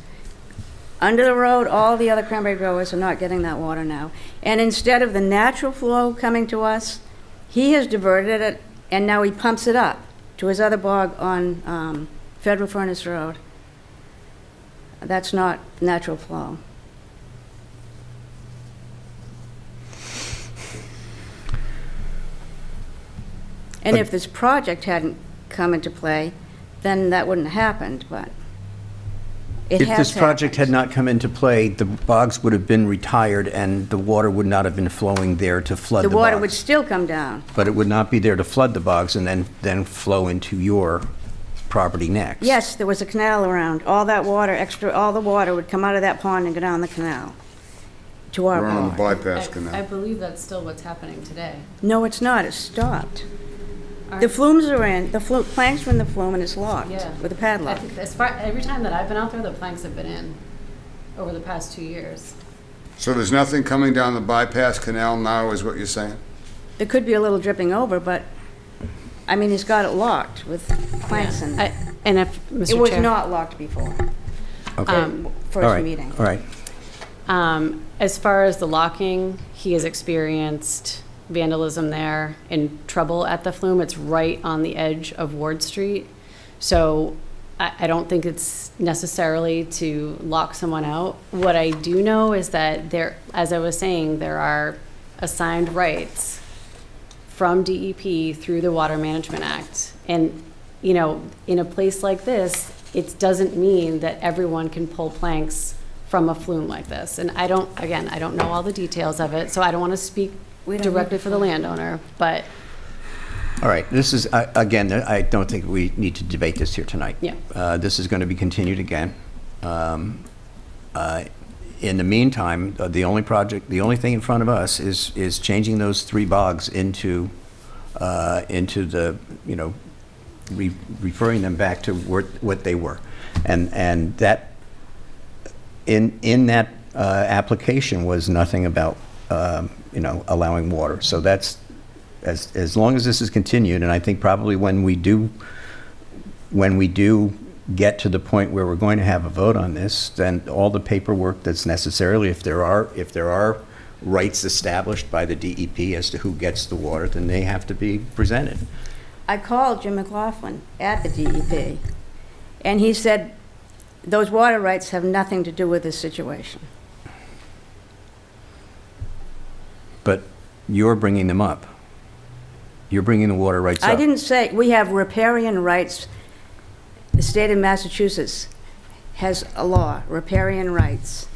under the road, all the other cranberry growers are not getting that water now. And instead of the natural flow coming to us, he has diverted it, and now he pumps it up to his other bog on Federal Furnace Road. That's not natural flow. And if this project hadn't come into play, then that wouldn't have happened, but it has If this project had happened. not come into play, the bogs would have been retired and the water would not have been flowing there to flood the The bogs. water would still come down. But it would not be there to flood the bogs and then flow into your property next. Yes, there was a canal around. All that water, all the water would come out of that pond and go down the canal to our We're on the pond. bypass I canal. believe that's still what's happening today. No, it's not. It's stopped. The flumes are in, planks are in the flume and it's locked Yeah. with a I padlock. think every time that I've been out there, the planks have been in over the past 2 years. So there's nothing coming down the bypass canal now, is what you're saying? There could be a little dripping over, but, he's got it locked with planks in it. And if, Mr. Chair. It was not locked before, Okay. All first right. meeting. All right. As far as the locking, he has experienced vandalism there and trouble at the flume. It's right on the edge of Ward Street. So I don't think it's necessarily to lock someone out. What I do know is that as I was saying, there are assigned rights from DEP through the Water Management Act. And, in a place like this, it doesn't mean that everyone can pull planks from a flume like this. And I don't know all the details of it, so I don't want to speak directly for the landowner, but. All right, this is, again, I don't think we need to debate this here tonight. Yeah. This is going to be continued again. In the meantime, the only thing in front of us is changing those 3 bogs into the, referring them back to what they were. And that, in that application was nothing about, allowing water. So that's, as long as this is continued, and I think probably when we do get to the point where we're going to have a vote on this, then all the paperwork that's necessarily, if there are rights established by the DEP as to who gets the water, then they have to be presented. I called Jim McLaughlin at the DEP, and he said those water rights have nothing to do with this situation. But you're bringing them up. You're bringing the water rights up. I didn't say, we have riparian rights. The state of Massachusetts has a law, riparian rights,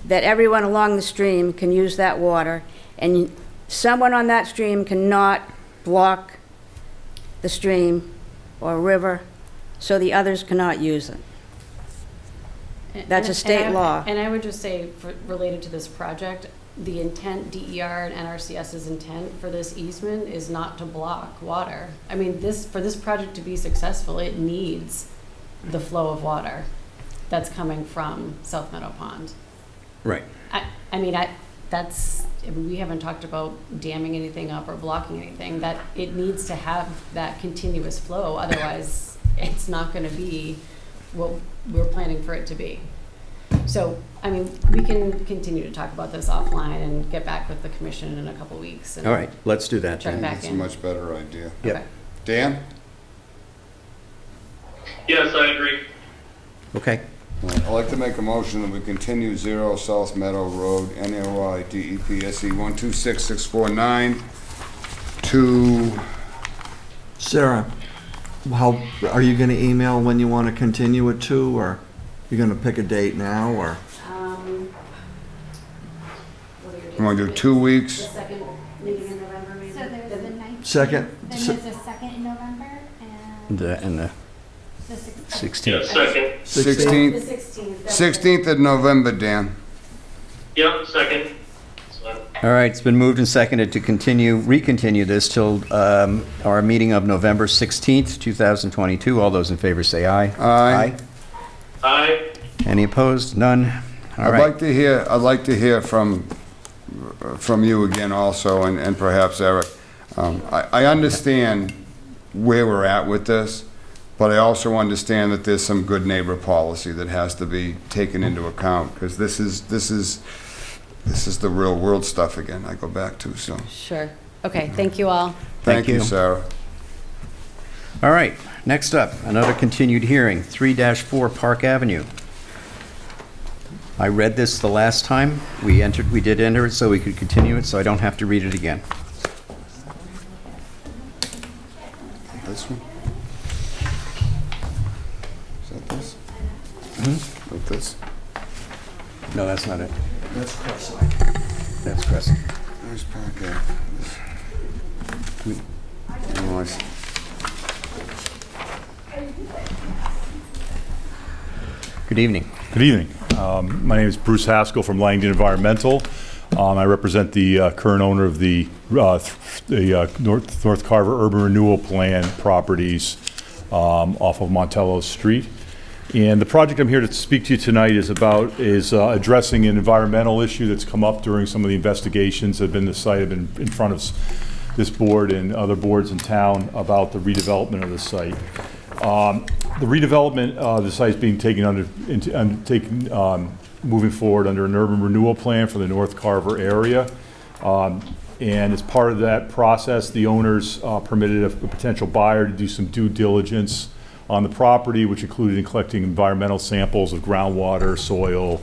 that everyone along the stream can use that water, and someone on that stream cannot block the stream or river, so the others cannot use it. That's a state law. And I would just say, related to this project, the intent, DER and NRCS's intent for this easement is not to block water. For this project to be successful, it needs the flow of water that's coming from South Meadow Pond. Right. We haven't talked about damming anything up or blocking anything. That it needs to have that continuous flow, otherwise it's not going to be what we're planning for it to be. So, we can continue to talk about this offline and get back with the commission in a couple weeks. And All right, let's do that. check then. back That's a in. much better idea. Yep. Okay. Dan? Yes, I agree. Okay. I'd like to make a motion that we continue 0 South Meadow Road, NOI DEP SE 126649 to, Sarah, are you going to email when you want to continue it to, or you're going to pick a date now, or? What are your you want to do dates? 2 The weeks? second meeting in November, maybe? So there's the 19th. Second. Then there's a second in November and And the the 16th. 16th. Second. 16th? The 16th, 16th of November, Dan. Yep, second. All right, it's been moved and seconded to recontinue this till our meeting of November 16th, 2022. All those in favor say aye. Aye. Aye. Any opposed? None? All I'd right. like to hear from you again also, and perhaps Eric. I understand where we're at with this, but I also understand that there's some good neighbor policy that has to be taken into account, because this is the real world stuff again I go back to, so. Sure. Okay, thank you all. Thank you, you. Sarah. All right, next up, another continued hearing, 3-4 Park Avenue. I read this the last time. We did enter it so we could continue it, so I don't have to read it again. This one? Is that this? Like this? No, that's not it. That's Cresside. That's Crescent. There's Park Ave. Oh, I see. Good evening. Good evening. My name is Bruce Haskell from Langdon Environmental. I represent the current owner of the North Carver Urban Renewal Plan properties off of Montello Street. And the project I'm here to speak to you tonight is addressing an environmental issue that's come up during some of the investigations that have been in front of this board and other boards in town about the redevelopment of the site. The redevelopment of the site is being moving forward under an urban renewal plan for the North Carver area. And as part of that process, the owners permitted a potential buyer to do some due diligence on the property, which included collecting environmental samples of groundwater, soil,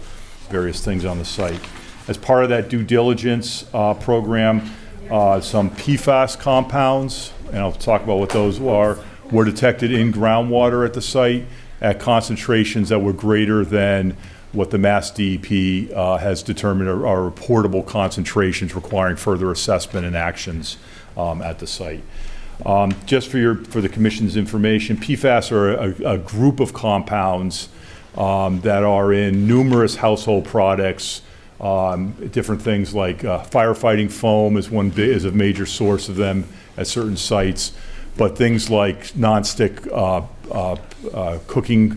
various things on the site. As part of that due diligence program, some PFAS compounds, and I'll talk about what those are, were detected in groundwater at the site at concentrations that were greater than what the Mass DEP has determined are reportable concentrations requiring further assessment and actions at the site. Just for the Commission's information, PFAS are a group of compounds that are in numerous household products. Different things like firefighting foam is a major source of them at certain sites, but things like nonstick cooking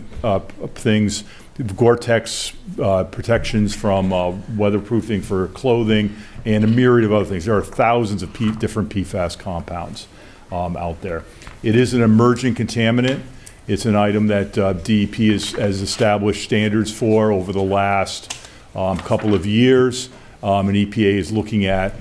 things, Gore-Tex protections from weatherproofing for clothing, and a myriad of other things. There are thousands of different PFAS compounds out there. It is an emerging contaminant. It's an item that DEP has established standards for over the last couple of years, and EPA is looking at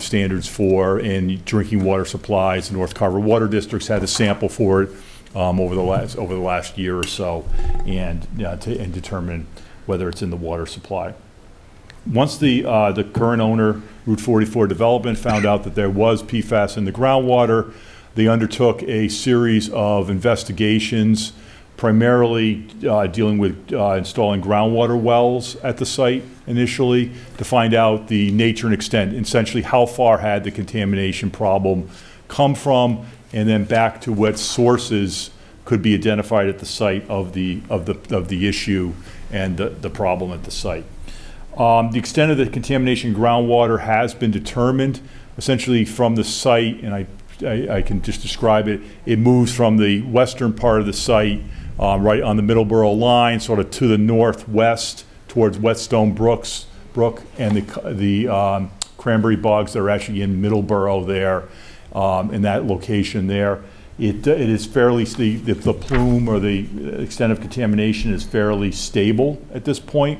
standards for in drinking water supplies. The North Carver Water District's had a sample for it over the last year or so, and determine whether it's in the water supply. Once the current owner, Route 44 Development, found out that there was PFAS in the groundwater, they undertook a series of investigations, primarily dealing with installing groundwater wells at the site initially to find out the nature and extent, essentially how far had the contamination problem come from, and then back to what sources could be identified at the site of the issue and the problem at the site. The extent of the contamination in groundwater has been determined essentially from the site, and I can just describe it. It moves from the western part of the site, right on the Middleborough line, sort of to the northwest towards Whetstone Brook and the Cranberry bogs that are actually in Middleborough there, in that location there. It is fairly, the plume or the extent of contamination is fairly stable at this point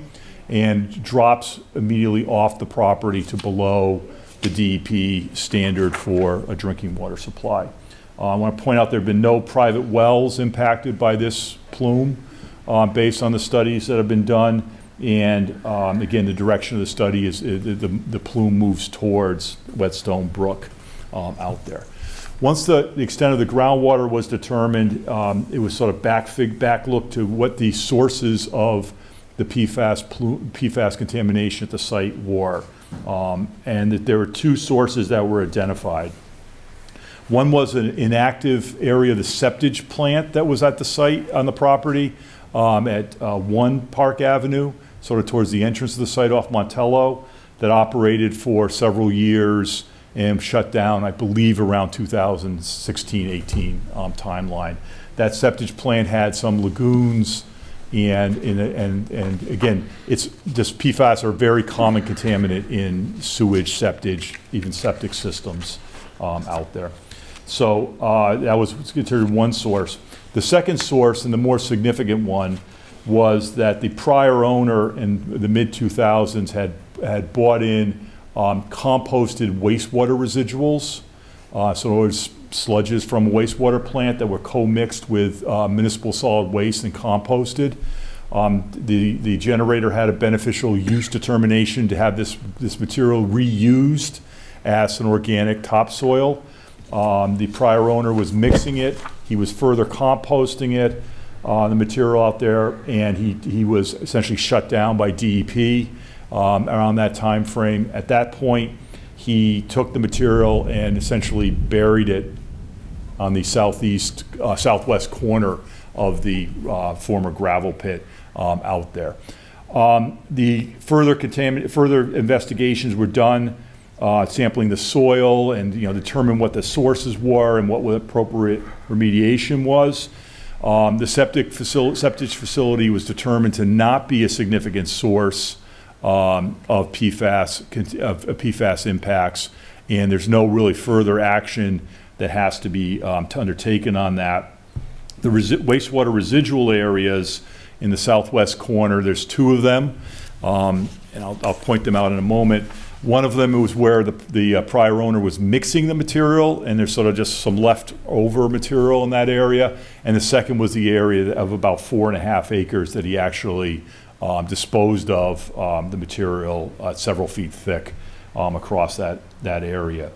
and drops immediately off the property to below the DEP standard for a drinking water supply. I want to point out there have been no private wells impacted by this plume based on the studies that have been done. And again, the direction of the study is the plume moves towards Whetstone Brook out there. Once the extent of the groundwater was determined, it was sort of back look to what the sources of the PFAS contamination at the site were. And that there were two sources that were identified. One was an inactive area of the septage plant that was at the site on the property. at 1 Park Avenue, sort of towards the entrance of the site off Montello, that operated for several years and shut down, I believe, around 2016-18 timeline. That septic plant had some lagoons, and again, it's just PFAS are a very common contaminant in sewage, septic, even septic systems out there. So that was considered one source. The second source, and the more significant one, was that the prior owner in the mid-2000s had bought in composted wastewater residuals. So it was sludges from a wastewater plant that were co-mixed with municipal solid waste and composted. The generator had a beneficial use determination to have this material reused as an organic topsoil. The prior owner was mixing it. He was further composting it, the material out there, and he was essentially shut down by DEP around that time frame. At that point, he took the material and essentially buried it on the southwest corner of the former gravel pit out there. The further investigations were done, sampling the soil and determine what the sources were and what the appropriate remediation was. The septic facility was determined to not be a significant source of PFAS impacts, and there's no really further action that has to be undertaken on that. The wastewater residual areas in the southwest corner, there's 2 of them, and I'll point them out in a moment. One of them was where the prior owner was mixing the material, and there's sort of just some leftover material in that area. And the second was the area of about 4.5 acres that he actually disposed of the material several feet thick across that area.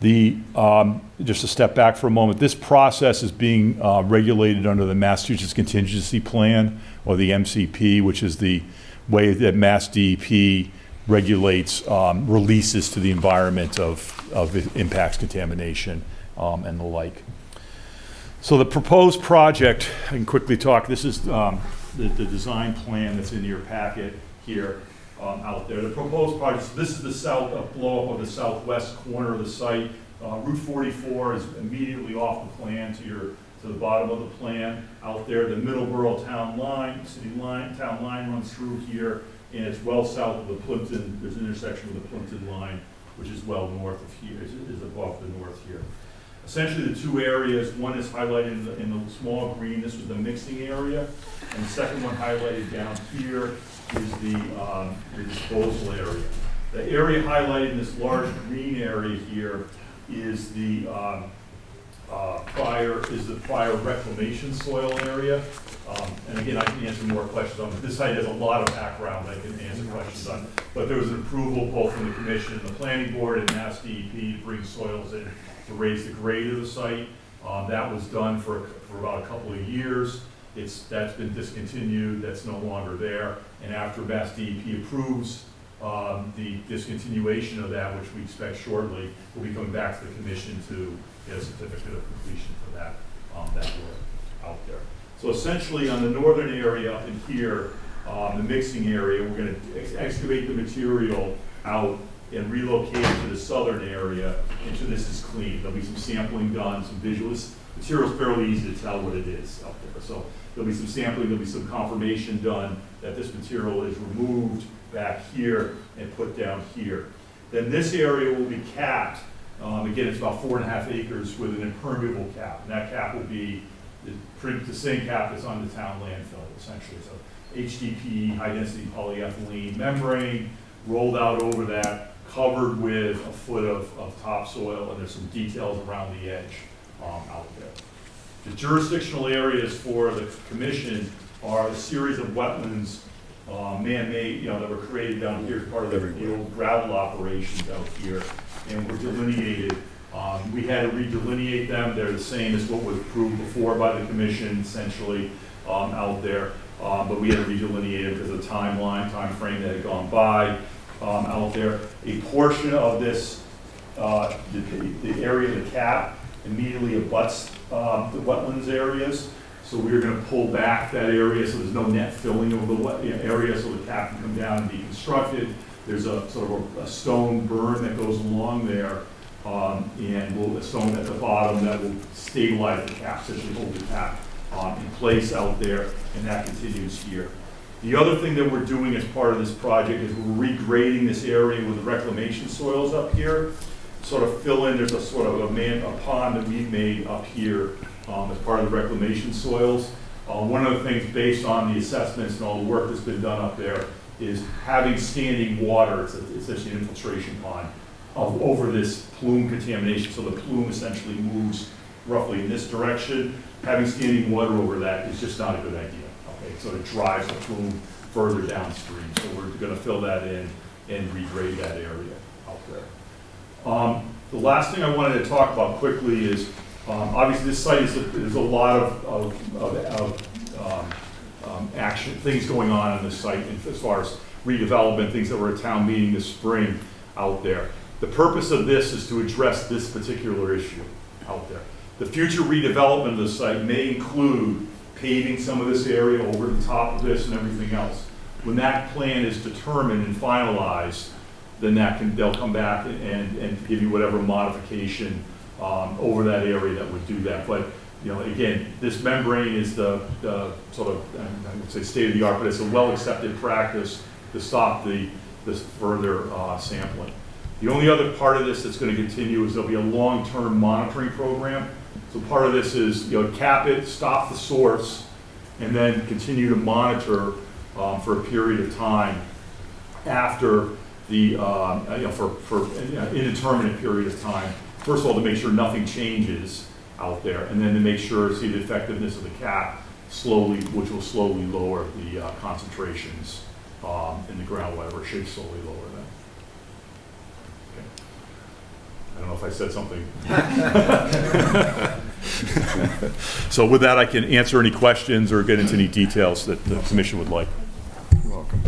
Just to step back for a moment, this process is being regulated under the Massachusetts Contingency Plan, or the MCP, which is the way that Mass DEP regulates releases to the environment of impacts, contamination, and the like. So the proposed project, I can quickly talk, this is the design plan that's in your packet here out there. The proposed project, so this is the blow up of the southwest corner of the site. Route 44 is immediately off the plan to the bottom of the plan out there. The Middleborough town line runs through here, and it's well south of the Plimpton. There's an intersection with the Plimpton line, which is well north of here, is above the north here. Essentially, the 2 areas, one is highlighted in the small green. This was the mixing area, and the second one highlighted down here is the disposal area. The area highlighted in this large green area here is the prior reclamation soil area. And again, I can answer more questions on this. This site has a lot of background I can answer questions on. But there was an approval both from the commission and the planning board and Mass DEP to bring soils in to raise the grade of the site. That was done for about a couple of years. That's been discontinued. That's no longer there. And after Mass DEP approves the discontinuation of that, which we expect shortly, we'll be coming back to the commission to get a certificate of completion for that work out there. So essentially, on the northern area up in here, the mixing area, we're going to excavate the material out and relocate it to the southern area until this is clean. There'll be some sampling done, some visuals. Material's fairly easy to tell what it is out there. So there'll be some sampling, there'll be some confirmation done that this material is removed back here and put down here. Then this area will be capped. Again, it's about 4.5 acres with an impermeable cap. And that cap will be the same cap that's on the town landfill, essentially. So HDPE, high-density polyethylene membrane, rolled out over that, covered with a foot of topsoil, and there's some details around the edge out there. The jurisdictional areas for the commission are a series of wetlands, man-made, that were created down here as part of the old gravel operations out here, and were delineated. We had to redelineate them. They're the same as what was approved before by the commission, essentially, out there. But we had to redelineate them because of the time frame that had gone by out there. A portion of this, the area of the cap immediately abuts the wetlands areas. So we're gonna pull back that area, so there's no net filling of the area, so the cap can come down and be constructed. There's a sort of a stone berm that goes along there, and a stone at the bottom that will stabilize the cap, essentially hold the cap in place out there, and that continues here. The other thing that we're doing as part of this project is we're regrading this area with the reclamation soils up here, sort of fill in, there's a sort of a pond that we've made up here as part of the reclamation soils. One of the things based on the assessments and all the work that's been done up there is having standing water, it's essentially an infiltration pond, over this plume contamination, so the plume essentially moves roughly in this direction. Having standing water over that is just not a good idea. Okay, so it drives the plume further downstream. So we're going to fill that in and regrade that area out there. The last thing I wanted to talk about quickly is obviously this site there's a lot of action, things going on in this site as far as redevelopment, things that were at town meeting this spring out there. The purpose of this is to address this particular issue out there. The future redevelopment of the site may include paving some of this area over the top of this and everything else. When that plan is determined and finalized, then they'll come back and give you whatever modification over that area that would do that. But again, this membrane is the sort of, I would say state of the art, but it's a well-accepted practice to stop this further sampling. The only other part of this that's going to continue is there'll be a long-term monitoring program. So part of this is, cap it, stop the source, and then continue to monitor for a period of time after the, for an indeterminate period of time. First of all, to make sure nothing changes out there, and then to make sure, see the effectiveness of the cap slowly, which will slowly lower the concentrations in the groundwater, should slowly lower them. I don't know if I said something. So with that, I can answer any questions or get into any details that the commission would like. You're welcome.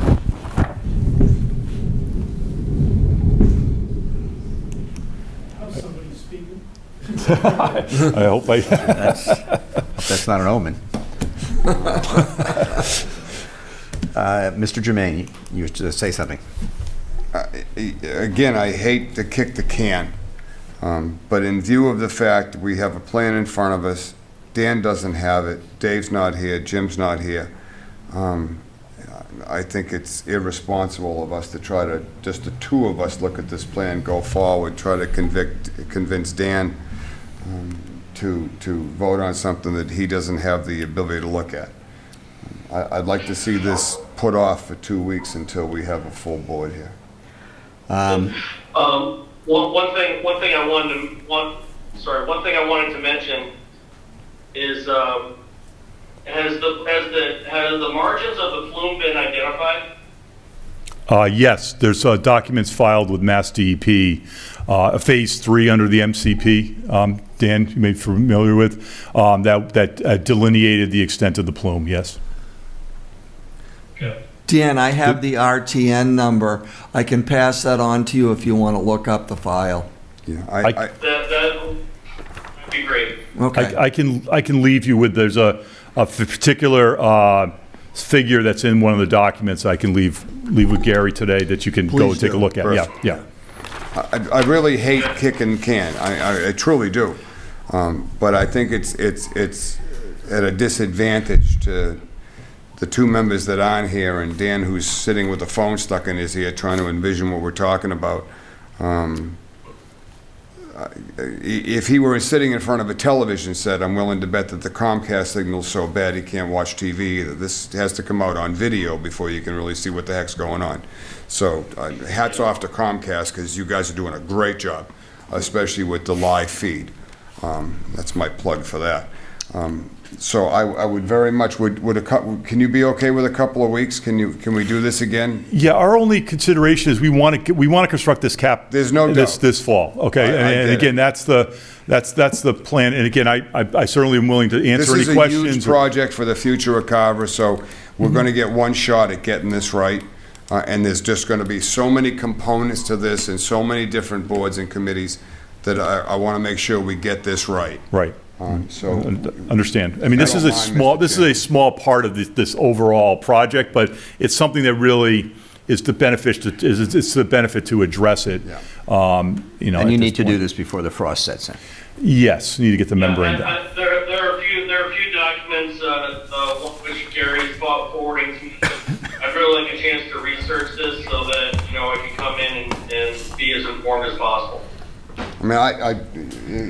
How's somebody speaking? I hope I... That's not an omen. Mr. Germain, you used to say something. Again, I hate to kick the can, but in view of the fact we have a plan in front of us, Dan doesn't have it, Dave's not here, Jim's not here, I think it's irresponsible of us to try to, just the two of us, look at this plan, go forward, try to convince Dan to vote on something that he doesn't have the ability to look at. I'd like to see this put off for 2 weeks until we have a full board here. One thing I wanted to mention is has the margins of the plume been identified? Yes, there's documents filed with Mass DEP, Phase 3 under the MCP. Dan, you may be familiar with that delineated the extent of the plume. Yes. Okay. Dan, I have the RTN number. I can pass that on to you if you want to look up the file. Yeah, That would be great. Okay. I can leave you with, there's a particular figure that's in one of the documents I can leave with Gary today that you can go and take a look at. Perfect. Yeah. I really hate kicking the can. I truly do. But I think it's at a disadvantage to the two members that aren't here and Dan, who's sitting with the phone stuck in his ear trying to envision what we're talking about. If he were sitting in front of a television set, I'm willing to bet that the Comcast signal's so bad he can't watch TV either. This has to come out on video before you can really see what the heck's going on. So hats off to Comcast, because you guys are doing a great job, especially with the live feed. That's my plug for that. So I would very much, can you be okay with a couple of weeks? Can we do this again? Yeah, our only consideration is we want to construct this cap. There's no doubt. This fall. Okay, and again, that's the plan. And again, I certainly am willing to answer any questions. This is a huge project for the future of Carver, so we're going to get one shot at getting this right. And there's just going to be so many components to this and so many different boards and committees that I want to make sure we get this right. Right. So, Understand. I mean, this I is don't a mind, small, Mr. this is a small part of this overall project, but it's something that really is the benefit, it's the benefit to address it. Yeah. You know. And at you this need to do point. this before the frost sets in. Yes, need to get the membrane done. There are a few documents, which Gary is forwarding to me. I'd really like a chance to research this so that, I can come in and be as informed as possible. I mean,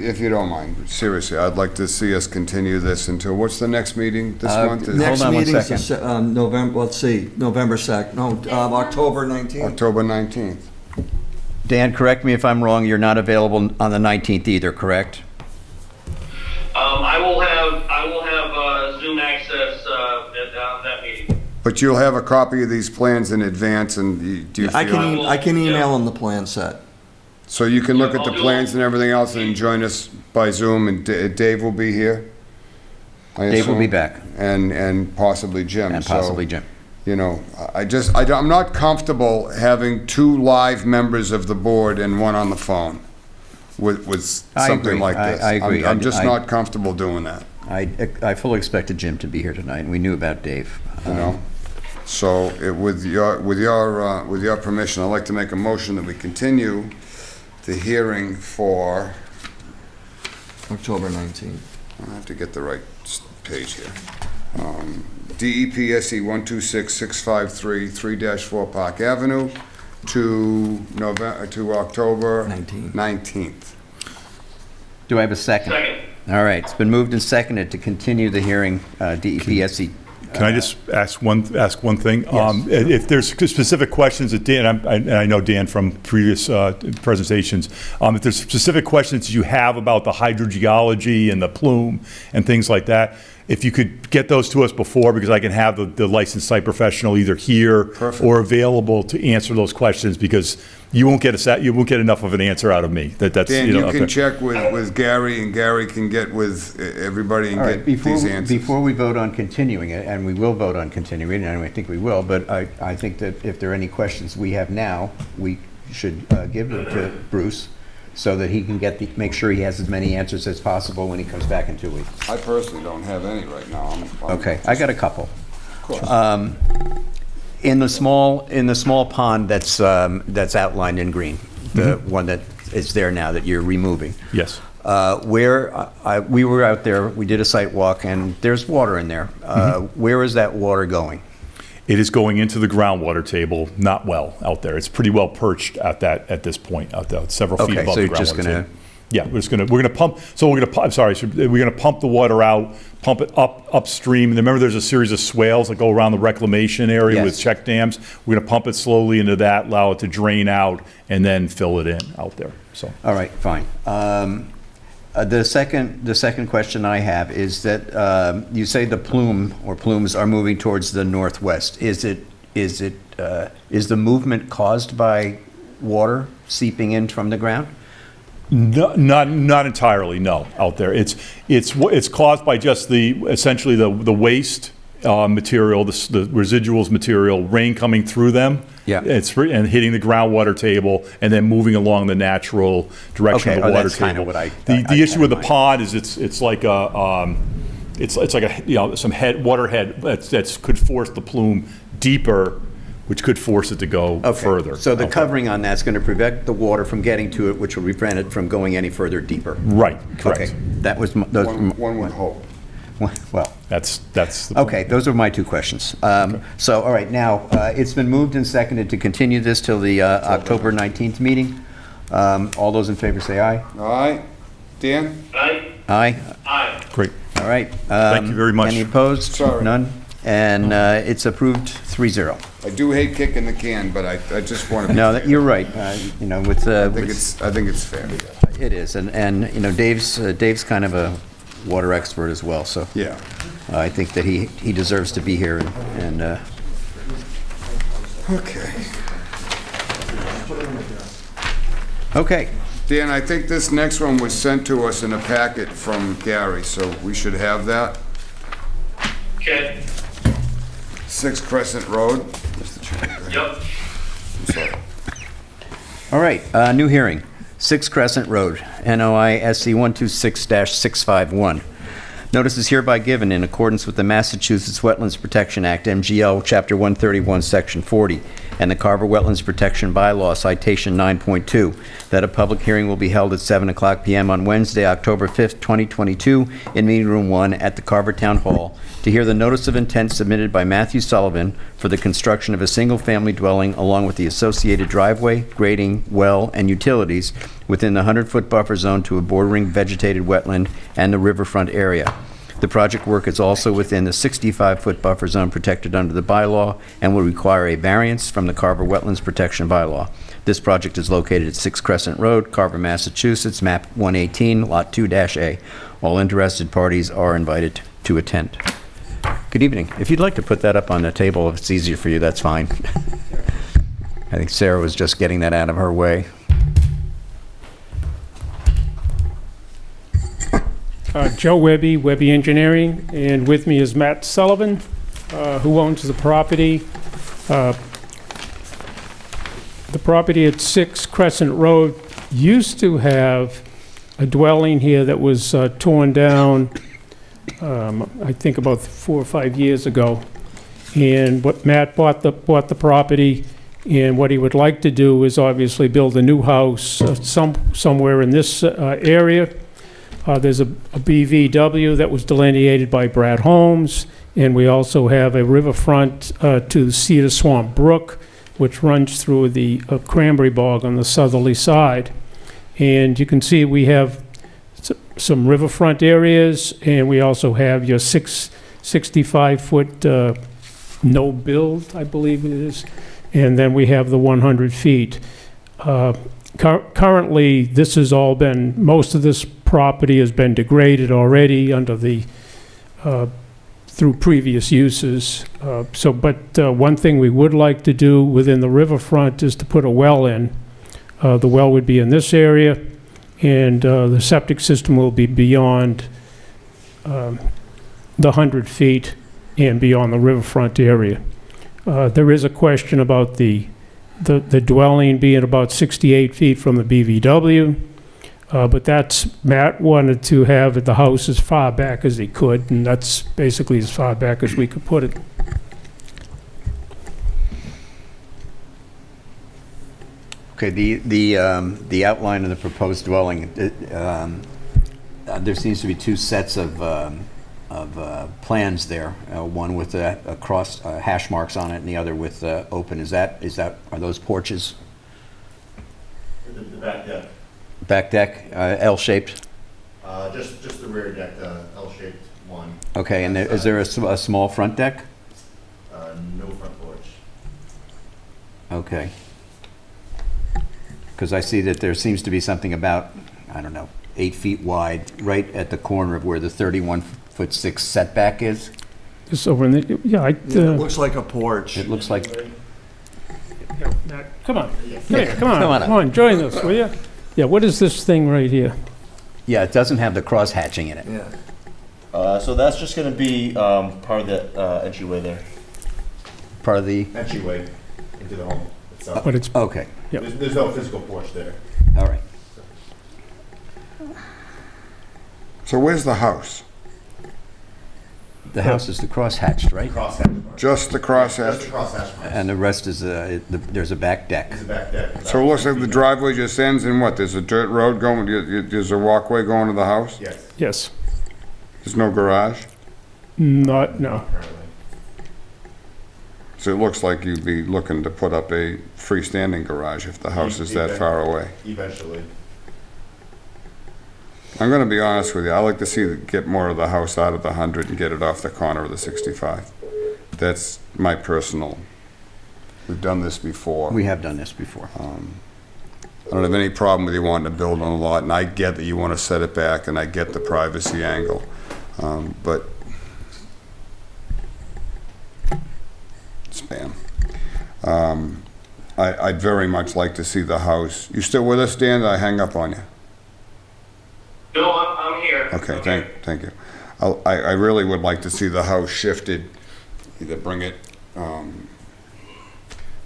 if you don't mind, seriously, I'd like to see us continue this until, what's the next meeting this month? Is Next on one meeting is second. November, let's see, November 2nd, no, October 19th. October 19th. Dan, correct me if I'm wrong, you're not available on the 19th either, correct? I will have Zoom access at that meeting. But you'll have a copy of these plans in advance, and do you I feel? can email them the plan set. So you can look at the plans and everything else and join us by Zoom, and Dave will be here? I Dave will be assume? back, And possibly Jim. and So, possibly Jim. I'm not comfortable having two live members of the board and one on the phone with I something agree. like this. I agree. I'm just I- not comfortable doing that, I fully expected Jim to be here tonight, and we knew about Dave. you know? So with your permission, I'd like to make a motion that we continue the hearing for, October 19th. I have to get the right page here. DEPSE 126653 3-4 Park Avenue to October 19th. Do I have a second? Second. All right, it's been moved and seconded to continue the hearing, DEPSE. Can I just ask one thing? Yes. If there's specific questions that Dan, and I know Dan from previous presentations, if there's specific questions you have about the hydrogeology and the plume and things like that, if you could get those to us before, because I can have the licensed site professional either here Perfect. or available to answer those questions, because you won't get enough of an answer out of me. That's Dan, you know, you can okay. check with Gary, and Gary can get with everybody and All right, get before, these answers. before we vote on continuing it, and we will vote on continuing it, and I think we will, but I think that if there are any questions we have now, we should give them to Bruce so that he can make sure he has as many answers as possible when he comes back in 2 weeks. I personally don't have any right now. Okay, I got a couple. Of course. In the small pond that's outlined in green, the one that is there now that you're removing. Yes. Where we were out there, we did a site walk, and there's water in there. Where is that water going? It is going into the groundwater table, not well out there. It's pretty well perched at this point out there, several feet Okay, above so the you're just groundwater gonna- table. Yeah, we're gonna pump. So we're gonna pump the water out, pump it upstream. And remember, there's a series of swales that go around the reclamation area with Yes. check dams. We're gonna pump it slowly into that, allow it to drain out, and then fill it in out there. So. All right, fine. The second question I have is that you say the plume or plumes are moving towards the northwest. Is the movement caused by water seeping in from the ground? No, not entirely. No, out there, it's caused by just essentially the waste material, the residuals material, rain coming through them. Yeah. And hitting the groundwater table and then moving along the natural direction Okay, of the water that's kinda table. what I The issue with the kinda pond is it's like a it's like a some water head that could force the plume deeper, which could force it to go further. So the out there. covering on that's going to prevent the water from getting to it, which will prevent it from going any further deeper. Right, correct. Okay, that was One would hope. well. That's the Okay, those are my two questions. So, all right, now, it's been moved and seconded to continue this till the October 19th meeting. All those in favor say aye. All right, Dan? Aye. Aye. Aye. Great. All right. Thank you very much. Any opposed? Sorry. None? And it's approved 3-0. I do hate kicking the can, but I just want to be No, fair. you're right. With I think it's fair. it is, and Dave's kind of a water expert as well, so. Yeah. I think that he deserves to be here and Okay. okay. Dan, I think this next one was sent to us in a packet from Gary, so we should have that. Okay. 6 Crescent Road. Mr. Chairman, go ahead. Yep. I'm sorry. All right, new hearing. 6 Crescent Road, NOI SC 126-651. Notice is hereby given in accordance with the Massachusetts Wetlands Protection Act, MGL, Chapter 131, Section 40, and the Carver Wetlands Protection Bylaw, Citation 9.2, that a public hearing will be held at 7:00 p.m. on Wednesday, October 5th, 2022, in Meeting Room 1 at the Carver Town Hall, to hear the notice of intent submitted by Matthew Sullivan for the construction of a single-family dwelling along with the associated driveway, grading, well, and utilities within the 100-foot buffer zone to a bordering vegetated wetland and the riverfront area. The project work is also within the 65-foot buffer zone protected under the bylaw and will require a variance from the Carver Wetlands Protection Bylaw. This project is located at 6 Crescent Road, Carver, Massachusetts, map 118, lot 2-A. All interested parties are invited to attend. Good evening. If you'd like to put that up on the table, if it's easier for you, that's fine. I think Sarah was just getting that out of her way. Joe Webby, Webby Engineering, and with me is Matt Sullivan, who owns the property. The property at 6 Crescent Road used to have a dwelling here that was torn down, I think about 4 or 5 years ago. And what Matt bought the property, and what he would like to do is obviously build a new house somewhere in this area. There's a BVW that was delineated by Brad Holmes, and we also have a riverfront to the Cedar Swamp Brook, which runs through the Cranberry Bog on the southerly side. And you can see we have some riverfront areas, and we also have your 65-foot no build, I believe it is, and then we have the 100 feet. Currently, this has all been, most of this property has been degraded already under the, through previous uses. But one thing we would like to do within the riverfront is to put a well in. The well would be in this area, and the septic system will be beyond the 100 feet and beyond the riverfront area. There is a question about the dwelling being about 68 feet from the BVW, but that's, Matt wanted to have the house as far back as he could, and that's basically as far back as we could put it. Okay, the outline of the proposed dwelling, there seems to be 2 sets of plans there, one with a cross hash marks on it, and the other with open. Are those porches? The back deck. Back deck, L-shaped? Just the rear deck, L-shaped one. Okay, and is there a small front deck? No front porch. Okay. Because I see that there seems to be something about, I don't know, 8 feet wide, right at the corner of where the 31'6" setback is. Just over in the, yeah, It looks like a porch. It looks like, Matt, come on, come on, join us, will you? Yeah, what is this thing right here? yeah, it doesn't have the cross hatching in it. Yeah. So that's just going to be part of the entryway there. Part of the, Entryway into the home itself. But it's, okay, Yep. There's no physical porch there. all right. So where's the house? The house is the cross hatched, right? Crosshatch. Just the crosshatch? Just the crosshatch. And the rest is, there's a back deck. There's a back deck. So it looks like the driveway just ends in what? There's a dirt road going, there's a walkway going to the house? Yes. yes, There's no garage? no. Currently. So it looks like you'd be looking to put up a freestanding garage if the house is that far away. Eventually. I'm gonna be honest with you, I like to get more of the house out of the 100 and get it off the corner of the 65. That's my personal, we've done this before. We have done this before. I don't have any problem with you wanting to build on a lot, and I get that you want to set it back, and I get the privacy angle. But, spam. I'd very much like to see the house. You still with us, Dan? Did I hang up on you? No, I'm here. Okay, thank you. I really would like to see the house shifted, either bring it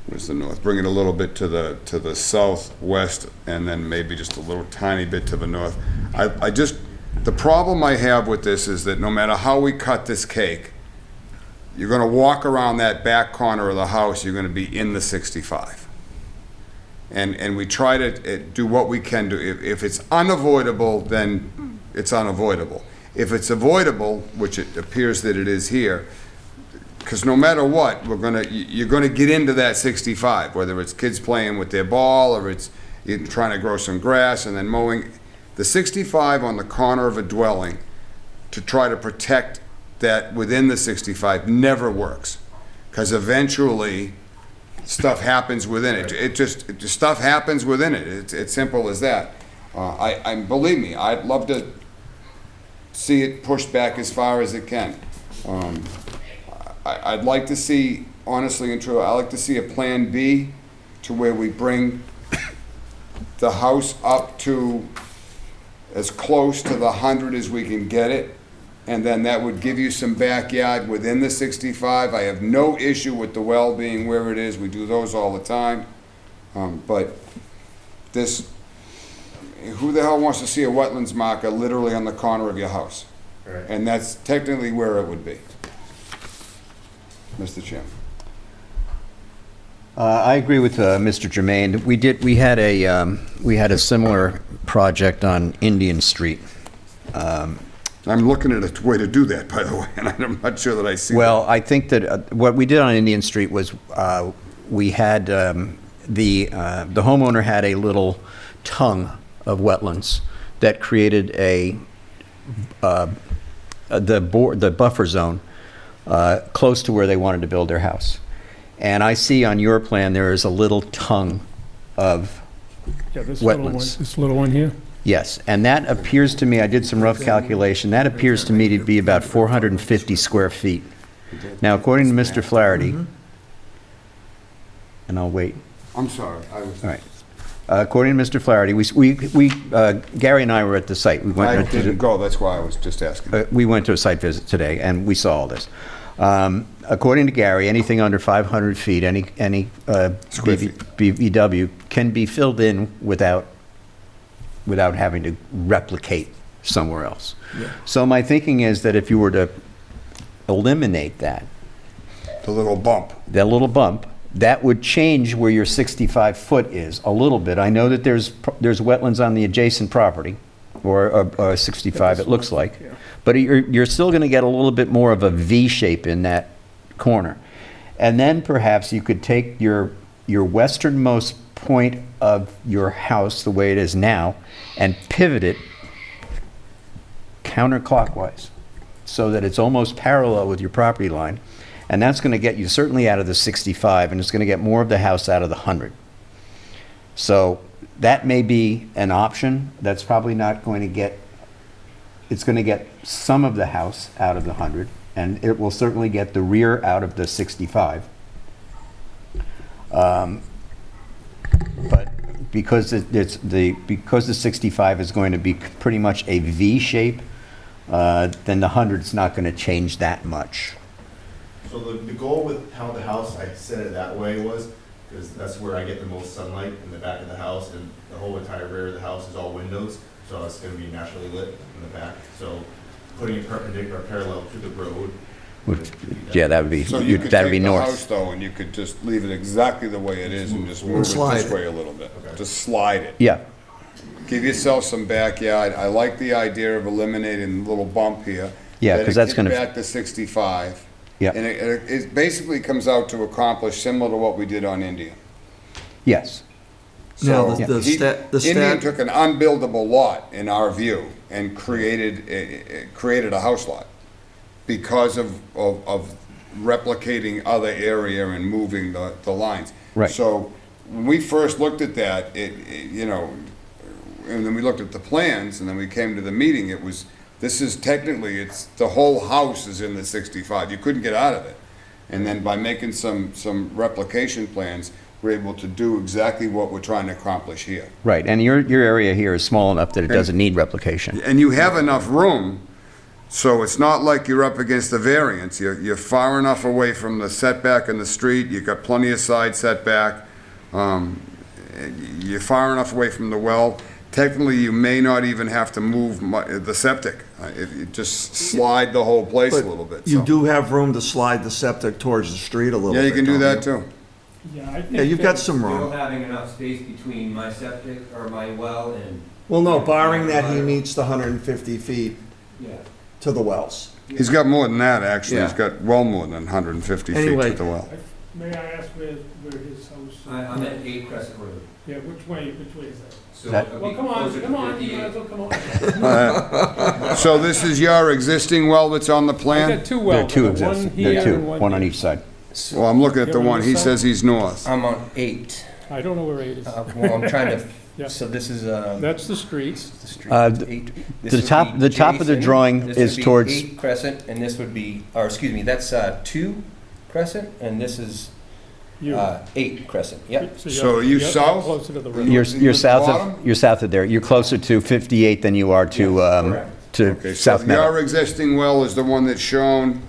where's the north? Bring it a little bit to the southwest, and then maybe just a little tiny bit to the north. The problem I have with this is that no matter how we cut this cake, you're gonna walk around that back corner of the house, you're gonna be in the 65. And we try to do what we can do. If it's unavoidable, then it's unavoidable. If it's avoidable, which it appears that it is here, because no matter what, you're gonna get into that 65, whether it's kids playing with their ball or it's you're trying to grow some grass and then mowing. The 65 on the corner of a dwelling to try to protect that within the 65 never works, because eventually stuff happens within it. It just stuff happens within it. It's simple as that. Believe me, I'd love to see it pushed back as far as it can. I'd like to see, honestly and truly, I'd like to see a plan B to where we bring the house up to as close to the 100 as we can get it, and then that would give you some backyard within the 65. I have no issue with the well being where it is. We do those all the time. But this, who the hell wants to see a wetlands marker literally on the corner of your house? Right. And that's technically where it would be. Mr. Chairman. I agree with Mr. Jermaine. We had a similar project on Indian Street. I'm looking at a way to do that, by the way, and I'm not sure that I see Well, I think that what we did on Indian Street was we had the homeowner had a little tongue of wetlands that created the buffer zone close to where they wanted to build their house. And I see on your plan there is a little tongue of This wetlands. little one here? Yes, and that appears to me, I did some rough calculation, that appears to me to be about 450 square feet. Now, according to Mr. Flaherty, and I'll wait. I'm sorry. All right. According to Mr. Flaherty, Gary and I were at the site. I didn't go, that's why I was just asking. We went to a site visit today, and we saw all this. According to Gary, anything under 500 feet, any BVW can be filled in without having to replicate somewhere else. Yeah. So my thinking is that if you were to eliminate that, the little bump, that would change where your 65 foot is a little bit. I know that there's wetlands on the adjacent property, or 65 it looks like, but you're still going to get a little bit more of a V shape in that corner. And then perhaps you could take your westernmost point of your house, the way it is now, and pivot it counterclockwise so that it's almost parallel with your property line. And that's going to get you certainly out of the 65, and it's going to get more of the house out of the 100. So that may be an option. That's probably not going to get, it's going to get some of the house out of the 100, and it will certainly get the rear out of the 65. But because because the 65 is going to be pretty much a V shape, then the 100 is not going to change that much. So the goal with how the house, I set it that way was, because that's where I get the most sunlight in the back of the house, and the whole entire rear of the house is all windows, so it's going to be naturally lit in the back. So putting it perpendicular, parallel to the road. Yeah, that would be, so you could that would take be the north. house though, and you could just leave it exactly the way it is and just move it Slide this it. way a little bit. Just slide it. Yeah. Give yourself some backyard. I like the idea of eliminating the little bump here. Yeah, because that's going to to. back to 65. Yeah. And it basically comes out to accomplish similar to what we did on India. Yes. Now, So the Indian took an unbuildable lot, in our view, and created a house lot because of replicating other area and moving the lines. Right. So when we first looked at that, and then we looked at the plans, and then we came to the meeting, this is technically, it's the whole house is in the 65. You couldn't get out of it. And then by making some replication plans, we're able to do exactly what we're trying to accomplish here. Right, and your area here is small enough that it doesn't need replication. And you have enough room So it's not like you're up against the variance. You're far enough away from the setback in the street. You've got plenty of side setback. You're far enough away from the well. Technically, you may not even have to move the septic. If you just slide the whole place a little bit. You so. do have room to slide the septic towards the street a little bit. Yeah, you can do don't that you? too. Yeah, I think. Yeah, you've got some Still room. having enough space between my septic or my well and. Well, no, barring that he meets the 150 feet Yeah. to the wells. He's got more than that, actually. He's Yeah. got well more than 150 feet Anyway. to the well. May I ask where his house? I'm at 8 Crescent Road. Yeah, which way is that? So That- it'll Well, be come on, closer to come on, you 58. might as well come on. So this is your existing well that's on the I plan? got two There wells. are two I got one existing, here there are two, and one on here. each side. Well, I'm looking at the You're on one. this He side? says he's north. I'm on 8. I don't know where 8 is. Well, I'm trying to, Yeah. so this is, That's the street. the street. Uh, 8. This the would top- be the top of the Jason. drawing This is would be towards- 8 Crescent, and this would be, or excuse me, that's 2 Crescent, and this is You. 8 Crescent, yep. So are you south? Closer to the road. You're At the south bottom? of, you're south of there. You're closer to 58 than you are to, correct. to Okay, so South Meadow. your existing well is the one that's shown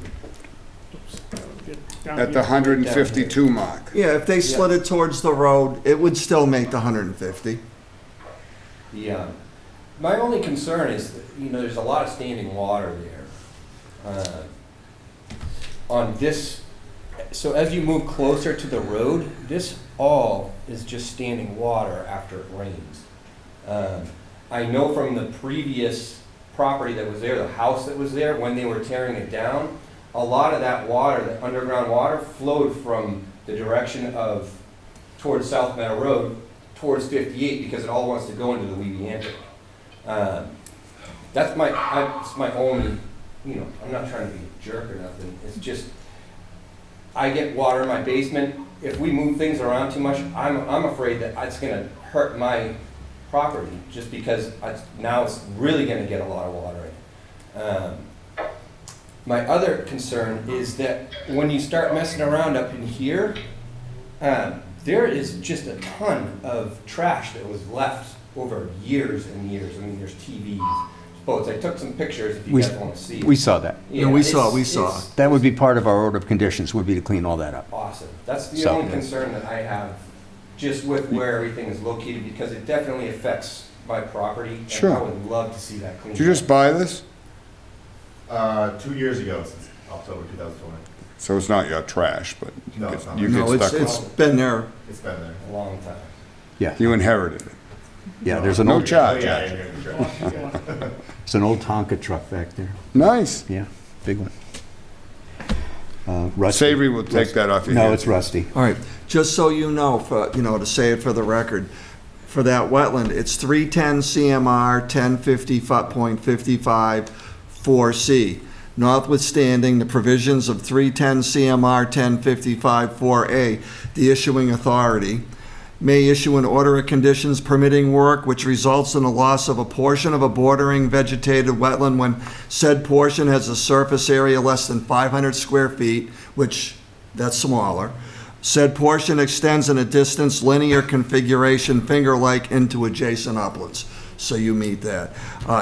Down at the here. 152 mark. Yeah, if they slid it towards the road, it would still make the 150. Yeah. My only concern is, that, there's a lot of standing water there. On this, so as you move closer to the road, this all is just standing water after it rains. I know from the previous property that was there, the house that was there, when they were tearing it down, a lot of that water, the underground water, flowed from the direction of, towards South Meadow Road, towards 58, because it all wants to go into the Weatherbane. That's my only, I'm not trying to be a jerk or nothing, it's just, I get water in my basement. If we move things around too much, I'm afraid that it's gonna hurt my property, just because now it's really gonna get a lot of water in. My other concern is that when you start messing around up in here, there is just a ton of trash that was left over years and years. I mean, there's TVs, boats. I took some pictures if you We- guys want to see. We saw that. Yeah, we saw. it's That would be part of our order of conditions, would be to clean all that up. Awesome. That's the So- only concern that I have, just with where everything is located, because it definitely affects my property. Sure. And I would love to see that cleaned Did you just buy this? 2 years ago, since October 2020. So it's not your trash, but No, it's not. you No, get it's stuck it's with it. been there. It's been there. a long time. Yeah, You inherited it. yeah, there's an No old, charge. Oh, yeah, actually. yeah, yeah, sure. there's an old Tonka truck back there. Nice. Yeah, big one. Rusty. Savory will take that off your No, hands. it's rusty. All right, just so you know, to say it for the record, for that wetland, it's 310 CMR 1050.55 4C. Notwithstanding the provisions of 310 CMR 1055 4A, the issuing authority may issue an order of conditions permitting work which results in the loss of a portion of a bordering vegetated wetland when said portion has a surface area less than 500 square feet, which, that's smaller. Said portion extends in a distance linear configuration finger-like into adjacent uplands. So you meet that.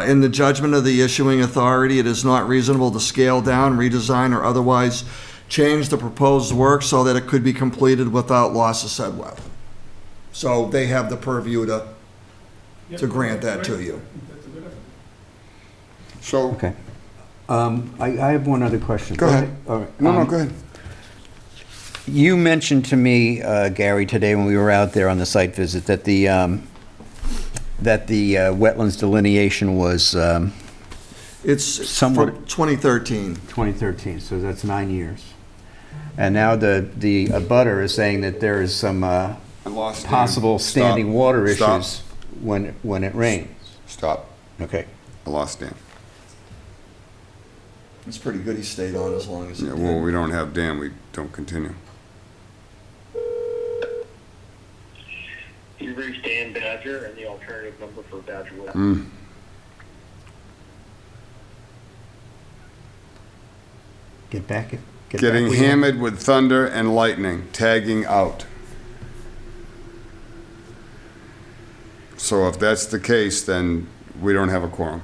In the judgment of the issuing authority, it is not reasonable to scale down, redesign, or otherwise change the proposed work so that it could be completed without loss of said wetland. So they have the purview to grant that to you. That's a good idea. So, Okay. I have one other question. Go ahead. All right. no, go ahead. You mentioned to me, Gary, today when we were out there on the site visit, that the wetlands delineation was It's Somewhat- from 2013. 2013, so that's 9 years. And now the abutter is saying that there is some I lost Dan. possible Stop. standing water Stop. issues when it rains. Stop. Okay. I lost Dan. It's pretty good he stayed on as long as he Yeah, did. well, we don't have Dan. We don't continue. You reached Dan Badger and the alternative number for Badger West. Get back. Getting with you. hammered with thunder and lightning, tagging out. So if that's the case, then we don't have a quorum.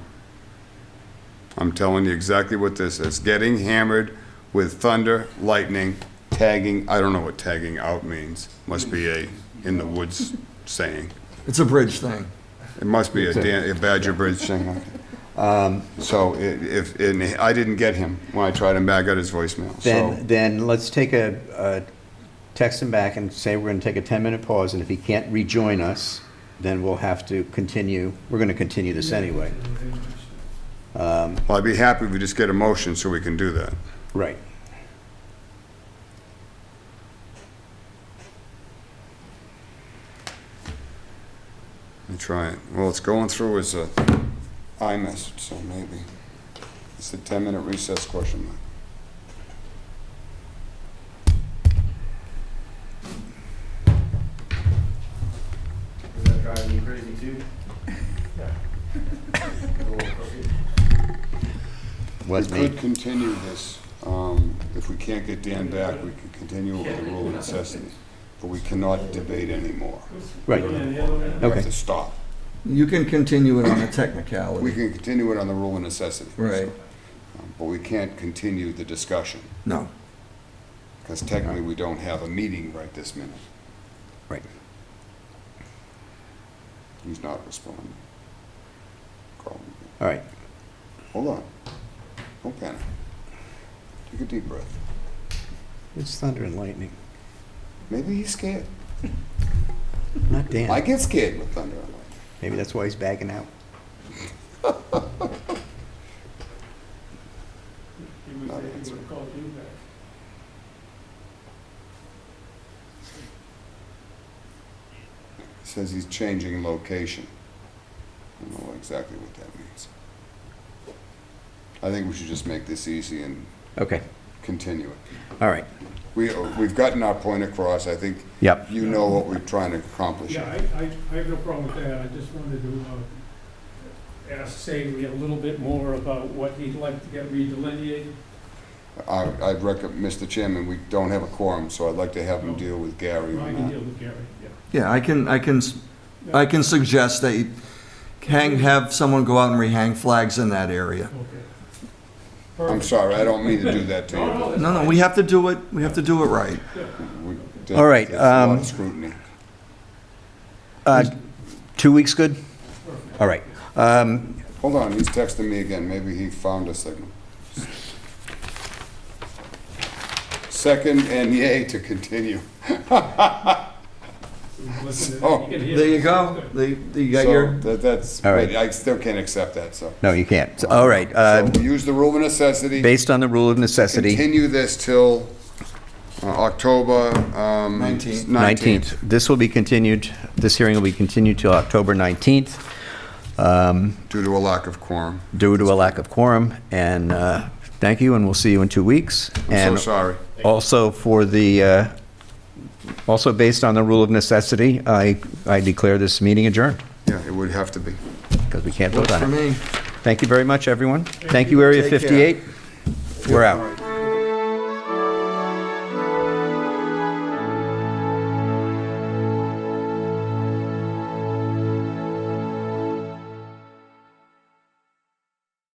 I'm telling you exactly what this is. Getting hammered with thunder, lightning, tagging, I don't know what tagging out means. Must be a in the woods saying. It's a bridge thing. It must be a Badger Bridge thing. So and I didn't get him when I tried him back at his voicemail. Then let's take text him back and say we're going to take a 10-minute pause, and if he can't rejoin us, then we'll have to continue. We're going to continue this anyway. Well, I'd be happy if we just get a motion so we can do that. Right. Let me try it. Well, it's going through as a iMessage, so maybe. It's a 10-minute recess question mark. Is that driving you crazy too? We could continue this. If we can't get Dan back, we could continue with the rule of necessity. But we cannot debate anymore. Right. We have to stop. You can continue it on a technicality. We can continue it on the rule of necessity. Right. But we can't continue the discussion. No. Because technically, we don't have a meeting right this minute. Right. He's not responding. Call him. All right. Hold on. Don't panic. Take a deep breath. It's thunder and lightning. Maybe he's scared. Not Dan. I get scared with thunder and lightning. Maybe that's why he's backing out. Not answering. Says he's changing location. I don't know exactly what that means. I think we should just make this easy and Okay. continue it. All right. We've gotten our point across. I think Yep. you know what we're trying to accomplish. Yeah, I have no problem with that. I just wanted to ask Sadie a little bit more about what he'd like to get redelineated. I'd recommend, Mr. Chairman, we don't have a quorum, so I'd like to have him deal with Gary I on can that. deal with Gary, yeah. Yeah, I can suggest that you have someone go out and rehang flags in that area. Okay. I'm sorry, I don't mean to do that to you. but No, we have to do it, right. All right, That's a lot of scrutiny. 2 weeks good? All right. Hold on, he's texting me again. Maybe he found a signal. Second and yay to continue. So, There you go. You got so your, that's, All right. but I still can't accept that, so. No, you can't. So, all right. So we use the rule of necessity. Based on the rule of necessity. Continue this till October 19th. 19th. This will be continued, this hearing will be continued till October 19th. Due to a lack of quorum. Due to a lack of quorum. And thank you, and we'll see you in 2 weeks. I'm so sorry. Also for the, also based on the rule of necessity, I declare this meeting adjourned, Yeah, it would have to be. because we can't vote works on for it. me. Thank you very much, everyone. Thank you, Area Take care. 58. We're out.